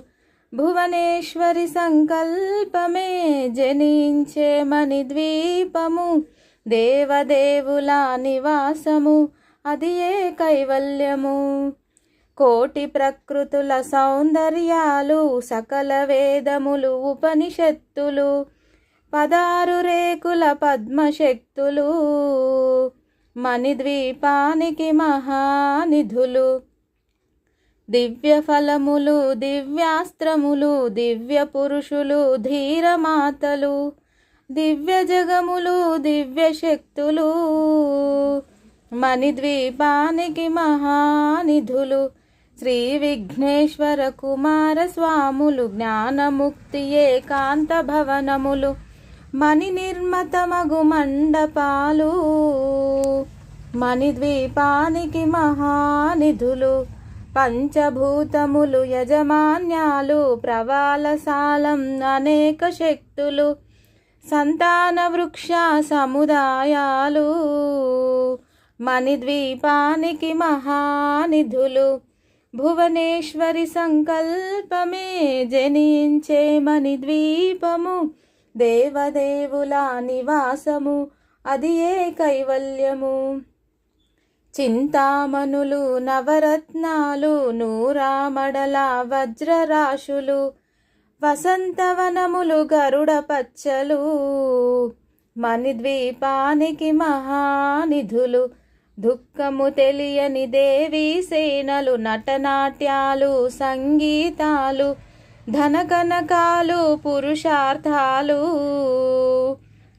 భువనేశ్వరి సంకల్పమే జనించే మణిద్వీపము దేవదేవుల నివాసము అది ఏ కైవల్యము కోటి ప్రకృతుల సౌందర్యాలు సకల వేదములు ఉపనిషత్తులు 16 రేకుల పద్మశక్తులు మణిద్వీపానికి మహానిధులు దివ్య ఫలములు దివ్యాస్త్రములు దివ్య పురుషులు ధీరమాతలు దివ్య జగములు దివ్య శక్తులు మణిద్వీపానికి మహానిధులు శ్రీ విఘ్నేశ్వర కుమార స్వాములు జ్ఞానముక్తి ఏకాంత భవనములు మణి నిర్మతమగు మండపాలు మణిద్వీపానికి మహానిధులు పంచభూతములు యజమాన్యాలు ప్రవాలసాలం అనేక శక్తులు సంతాన వృక్ష సముదాయాలు మణిద్వీపానికి మహానిధులు భువనేశ్వరి సంకల్పమే జనించే మణిద్వీపము దేవదేవుల నివాసము అది ఏ కైవల్యము చింతామణులు నవరత్నాలు నూరామడల వజ్రరాశులు వసంతవనములు గరుడ పచ్చలు మణిద్వీపానికి మహానిధులు దుఃఖము తెలియని దేవీ సేనలు నటనాట్యాలు సంగీతాలు ధనకనకాలు పురుషార్థాలు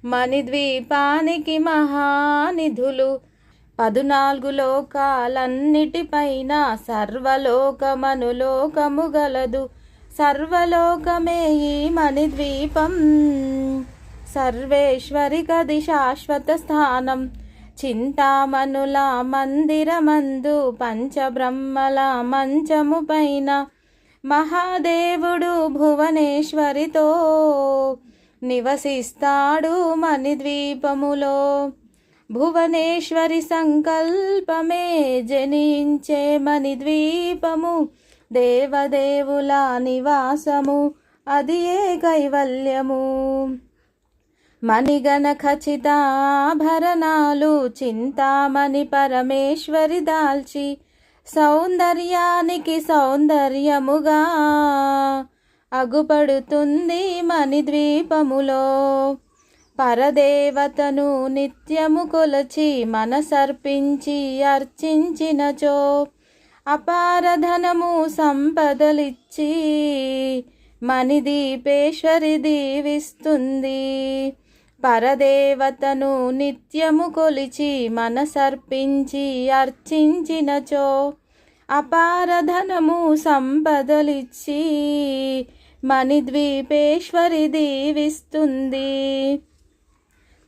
మణిద్వీపానికి మహానిధులు 14 లోకాలన్నిటిపైన సర్వలోకమనులోకము గలదు సర్వలోకమే ఈ మణిద్వీపం సర్వేశ్వరి కది శాశ్వత స్థానం చింతామణుల మందిరమందు పంచబ్రహ్మల మంచము పైన మహాదేవుడు భువనేశ్వరితో నివసిస్తాడు మణిద్వీపములో భువనేశ్వరి సంకల్పమే జనించే మణిద్వీపము దేవదేవుల నివాసము అది ఏ కైవల్యము మణిగణ ఖచిత ఆభరణాలు చింతామణి పరమేశ్వరి దాల్చి సౌందర్యానికి సౌందర్యముగా అగుపడుతుంది మణిద్వీపములో పరదేవతను నిత్యము కొలచి మనసర్పించి అర్చించినచో అపారధనము సంపదలిచ్చి మణిదీపేశ్వరి దీవిస్తుంది పరదేవతను నిత్యము కొలిచి మనసర్పించి అర్చించినచో అపారధనము సంపదలిచ్చి మణిద్వీపేశ్వరి దీవిస్తుంది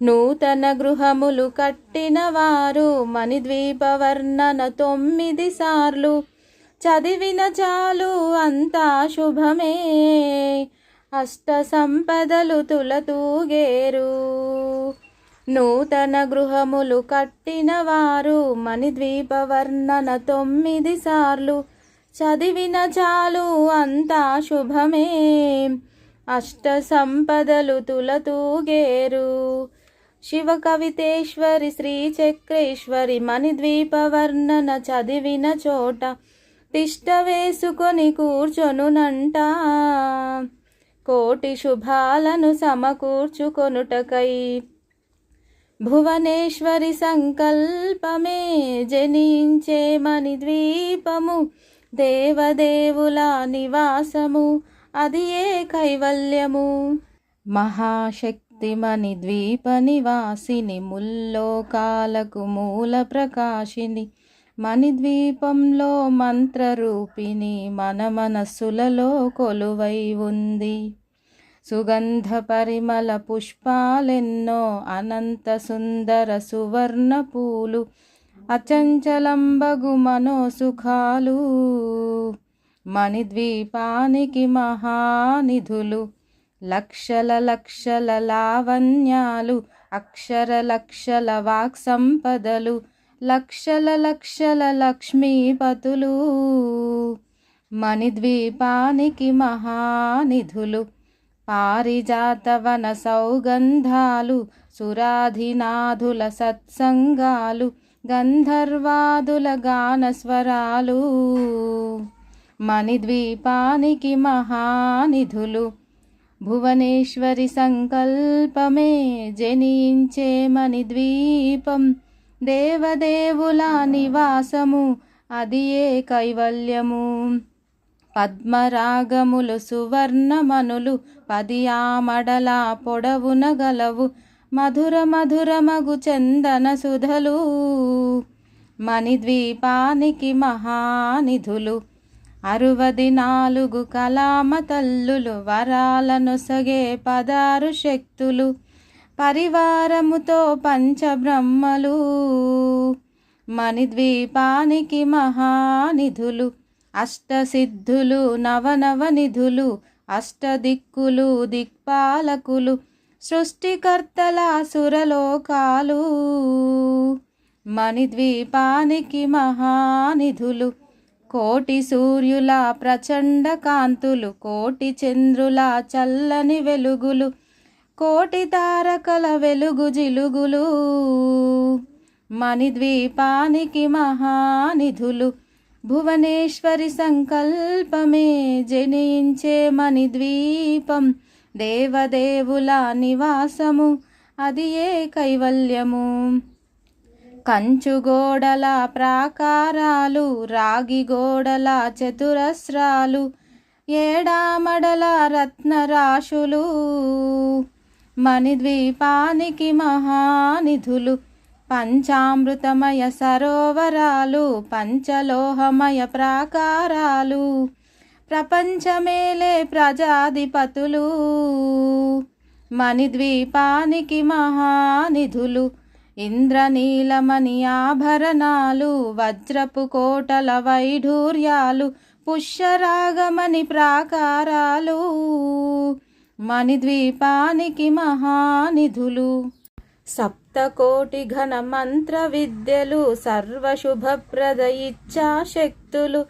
నూతన గృహములు కట్టిన వారు మణిద్వీప వర్ణన 9 సార్లు చదివిన చాలు అంతా శుభమే అష్ట సంపదలు తులతూగేరు నూతన గృహములు కట్టిన వారు మణిద్వీప వర్ణన 9 సార్లు చదివిన చాలు అంతా శుభమే అష్ట సంపదలు తులతూగేరు శివ కవితేశ్వరి శ్రీచక్రేశ్వరి మణిద్వీప వర్ణన చదివిన చోట తిష్ట వేసుకొని కూర్చొనునంట కోటి శుభాలను సమకూర్చుకొనుటకై భువనేశ్వరి సంకల్పమే జనించే మణిద్వీపము దేవదేవుల నివాసము అది ఏ కైవల్యము. మహాశక్తి మణిద్వీప నివాసిని, ముల్లోకాలకు మూల ప్రకాశిని, మణిద్వీపంలో మంత్రరూపిణి, మన మనస్సులలో కొలువై ఉంది. సుగంధ పరిమళ పుష్పాలెన్నో, అనంత సుందర సువర్ణ పూలు, అచంచలంబగు మనోసుఖాలు, మణిద్వీపానికి మహానిధులు. లక్షల లక్షల లావణ్యాలు, అక్షర లక్షల వాక్ సంపదలు, లక్షల లక్షల లక్ష్మీపతులు, మణిద్వీపానికి మహానిధులు. పారిజాతవన సౌగంధాలు, సురాధినాథుల సత్సంగాలు, గంధర్వాదుల గానస్వరాలు, మణిద్వీపానికి మహానిధులు. భువనేశ్వరి సంకల్పమే జనించే మణిద్వీపం, దేవదేవుల నివాసము, అది ఏ కైవల్యము. పద్మరాగములు సువర్ణమనులు, 10 ఆమడల పొడవున గలవు, మధుర మధురమగు చందన సుధలు, మణిద్వీపానికి మహానిధులు. 64 కలామ తల్లులు, వరాలనొసగే 16 శక్తులు, పరివారముతో పంచబ్రహ్మలు, మణిద్వీపానికి మహానిధులు. అష్టసిద్ధులు నవనవనిధులు, అష్టదిక్కులు దిక్పాలకులు, సృష్టికర్తల సురలోకాలు, మణిద్వీపానికి మహానిధులు. కోటి సూర్యుల ప్రచండ కాంతులు, కోటి చంద్రుల చల్లని వెలుగులు, కోటి తారకల వెలుగు జిలుగులు, మణిద్వీపానికి మహానిధులు. భువనేశ్వరి సంకల్పమే జనించే మణిద్వీపం, దేవదేవుల నివాసము, అది ఏ కైవల్యము. కంచుగోడల ప్రాకారాలు, రాగి గోడల చతురస్రాలు, ఏడామడల రత్నరాశులు, మణిద్వీపానికి మహానిధులు. పంచామృతమయ సరోవరాలు, పంచలోహమయ ప్రాకారాలు, ప్రపంచమేలే ప్రజాధిపతులు, మణిద్వీపానికి మహానిధులు. ఇంద్రనీలమణి ఆభరణాలు, వజ్రపు కోటల వైఢూర్యాలు, పుష్యరాగమణి ప్రాకారాలు, మణిద్వీపానికి మహానిధులు. సప్తకోటి ఘన మంత్ర విద్యలు, సర్వశుభప్రద ఇచ్ఛాశక్తులు,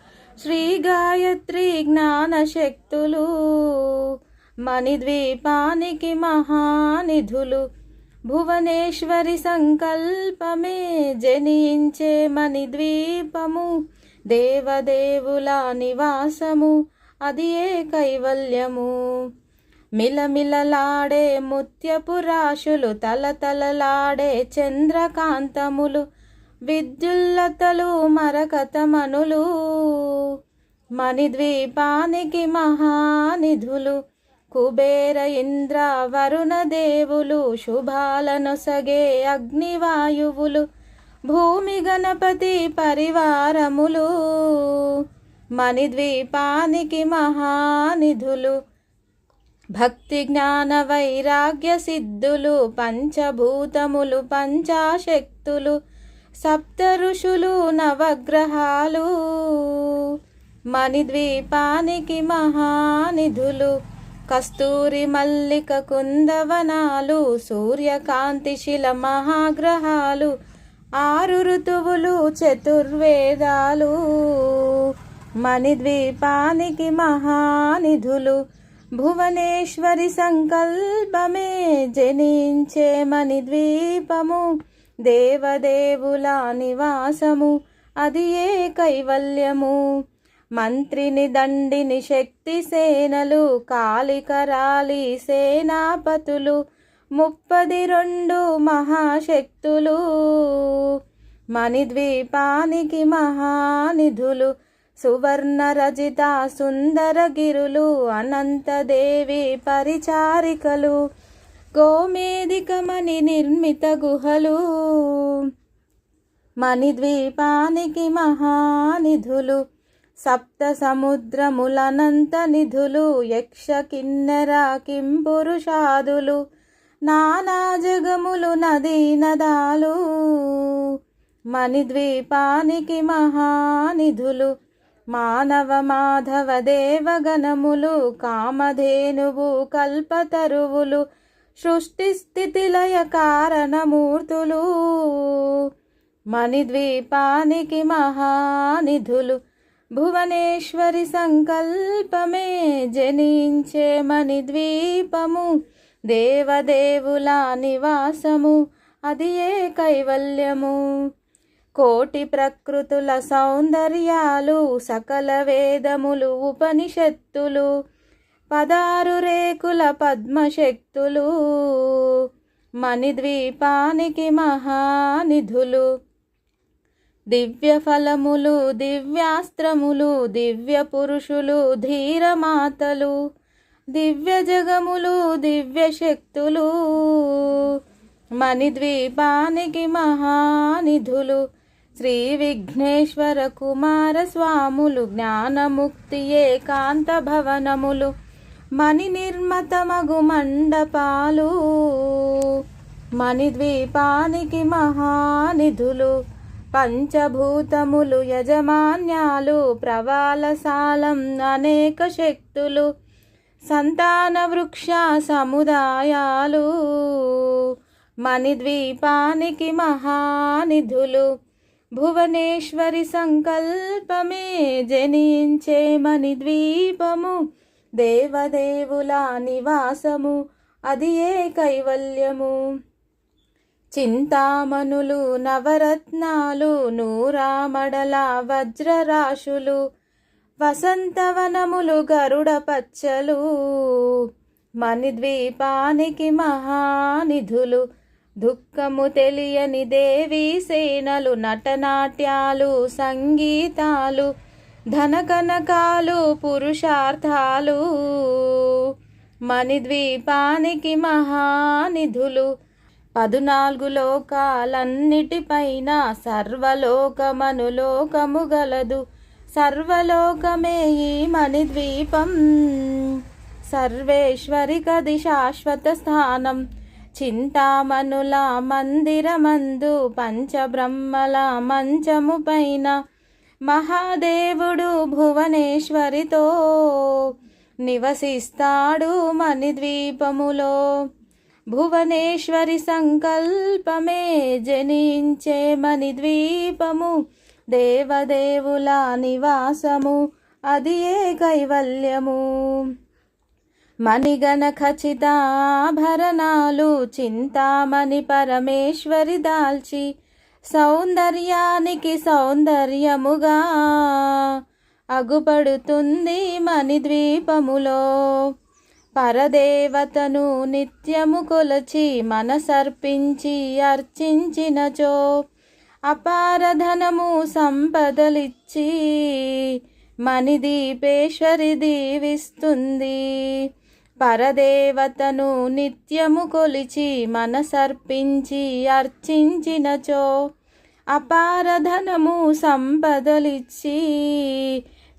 శ్రీ గాయత్రి జ్ఞాన శక్తులు, మణిద్వీపానికి మహానిధులు. భువనేశ్వరి సంకల్పమే జనించే మణిద్వీపము, దేవదేవుల నివాసము, అది ఏ కైవల్యము. మిలమిలలాడే ముత్యపు రాశులు, తలతలలాడే చంద్రకాంతములు, విద్యుల్లతలు మరకతమనులు, మణిద్వీపానికి మహానిధులు. కుబేర ఇంద్ర వరుణ దేవులు, శుభాలనొసగే అగ్నివాయువులు, భూమి గణపతి పరివారములు, మణిద్వీపానికి మహానిధులు. భక్తి జ్ఞాన వైరాగ్య సిద్ధులు, పంచభూతములు పంచాశక్తులు, సప్త ఋషులు నవగ్రహాలు, మణిద్వీపానికి మహానిధులు. కస్తూరి మల్లిక కుందవనాలు, సూర్యకాంతి శిల మహాగ్రహాలు, 6 ఋతువులు చతుర్వేదాలు, మణిద్వీపానికి మహానిధులు. భువనేశ్వరి సంకల్పమే జనించే మణిద్వీపము, దేవదేవుల నివాసము, అది ఏ కైవల్యము. మంత్రిని దండిని శక్తి సేనలు, కాళికరాలి సేనాపతులు, 32 మహాశక్తులు, మణిద్వీపానికి మహానిధులు. సువర్ణరజిత సుందరగిరులు అనంతదేవి పరిచారికలు గోమేధికమణి నిర్మిత గుహలు మణిద్వీపానికి మహానిధులు సప్త సముద్రములనంత నిధులు యక్ష కిన్నెర కింపురుషాదులు నానా జగములు నదీ నదాలు మణిద్వీపానికి మహానిధులు మానవ మాధవ దేవగణములు కామధేనువు కల్పతరువులు సృష్టి స్థితి లయ కారణమూర్తులు మణిద్వీపానికి మహానిధులు భువనేశ్వరి సంకల్పమే జనించే మణిద్వీపము దేవదేవుల నివాసము అది ఏ కైవల్యము కోటి ప్రకృతుల సౌందర్యాలు సకల వేదములు ఉపనిషత్తులు 16 రేకుల పద్మశక్తులు మణిద్వీపానికి మహానిధులు దివ్య ఫలములు దివ్యాస్త్రములు దివ్య పురుషులు ధీరమాతలు దివ్య జగములు దివ్య శక్తులు మణిద్వీపానికి మహానిధులు శ్రీ విఘ్నేశ్వర కుమార స్వాములు జ్ఞానముక్తి ఏకాంత భవనములు మణి నిర్మతమగు మండపాలు మణిద్వీపానికి మహానిధులు పంచభూతములు యజమాన్యాలు ప్రవాలసాలం అనేక శక్తులు సంతాన వృక్ష సముదాయాలు మణిద్వీపానికి మహానిధులు భువనేశ్వరి సంకల్పమే జనించే మణిద్వీపము దేవదేవుల నివాసము అది ఏ కైవల్యము చింతామణులు నవరత్నాలు నూరామడల వజ్రరాశులు వసంతవనములు గరుడ పచ్చలు మణిద్వీపానికి మహానిధులు దుఃఖము తెలియని దేవీ సేనలు నటనాట్యాలు సంగీతాలు ధనకనకాలు పురుషార్థాలు మణిద్వీపానికి మహానిధులు 14 లోకాలన్నిటిపైన సర్వలోకమనులోకము గలదు సర్వలోకమే ఈ మణిద్వీపం సర్వేశ్వరికది శాశ్వత స్థానం చింతామణుల మందిరమందు పంచబ్రహ్మల మంచము పైన మహాదేవుడు భువనేశ్వరితో నివసిస్తాడు మణిద్వీపములో భువనేశ్వరి సంకల్పమే జనించే మణిద్వీపము దేవదేవుల నివాసము అది ఏ కైవల్యము మణిగణ ఖచిత ఆభరణాలు చింతామణి పరమేశ్వరి దాల్చి సౌందర్యానికి సౌందర్యముగా అగుపడుతుంది మణిద్వీపములో పరదేవతను నిత్యము కొలచి మనసర్పించి అర్చించినచో అపారధనము సంపదలిచ్చి మణిదీపేశ్వరి దీవిస్తుంది పరదేవతను నిత్యము కొలిచి మనసర్పించి అర్చించినచో అపారధనము సంపదలిచ్చి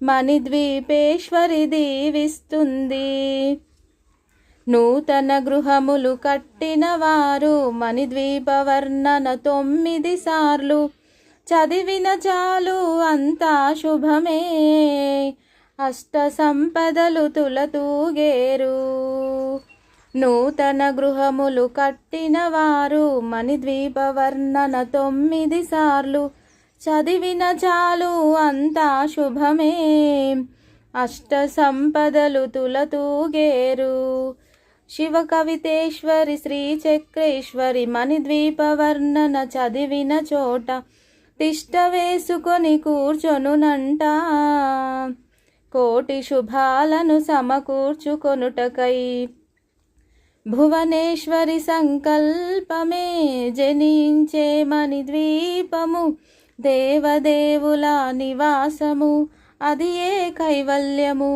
మణిద్వీపేశ్వరి దీవిస్తుంది నూతన గృహములు కట్టిన వారు మణిద్వీప వర్ణన 9 సార్లు చదివిన చాలు అంతా శుభమే అష్ట సంపదలు తులతూగేరు నూతన గృహములు కట్టిన వారు మణిద్వీప వర్ణన 9 సార్లు చదివిన చాలు అంతా శుభమే అష్ట సంపదలు తులతూగేరు శివ కవితేశ్వరి శ్రీచక్రేశ్వరి మణిద్వీప వర్ణన చదివిన చోట తిష్ట వేసుకొని కూర్చొనునంట కోటి శుభాలను సమకూర్చుకొనుటకై భువనేశ్వరి సంకల్పమే జనించే మణిద్వీపము దేవదేవుల నివాసము అది ఏ కైవల్యము.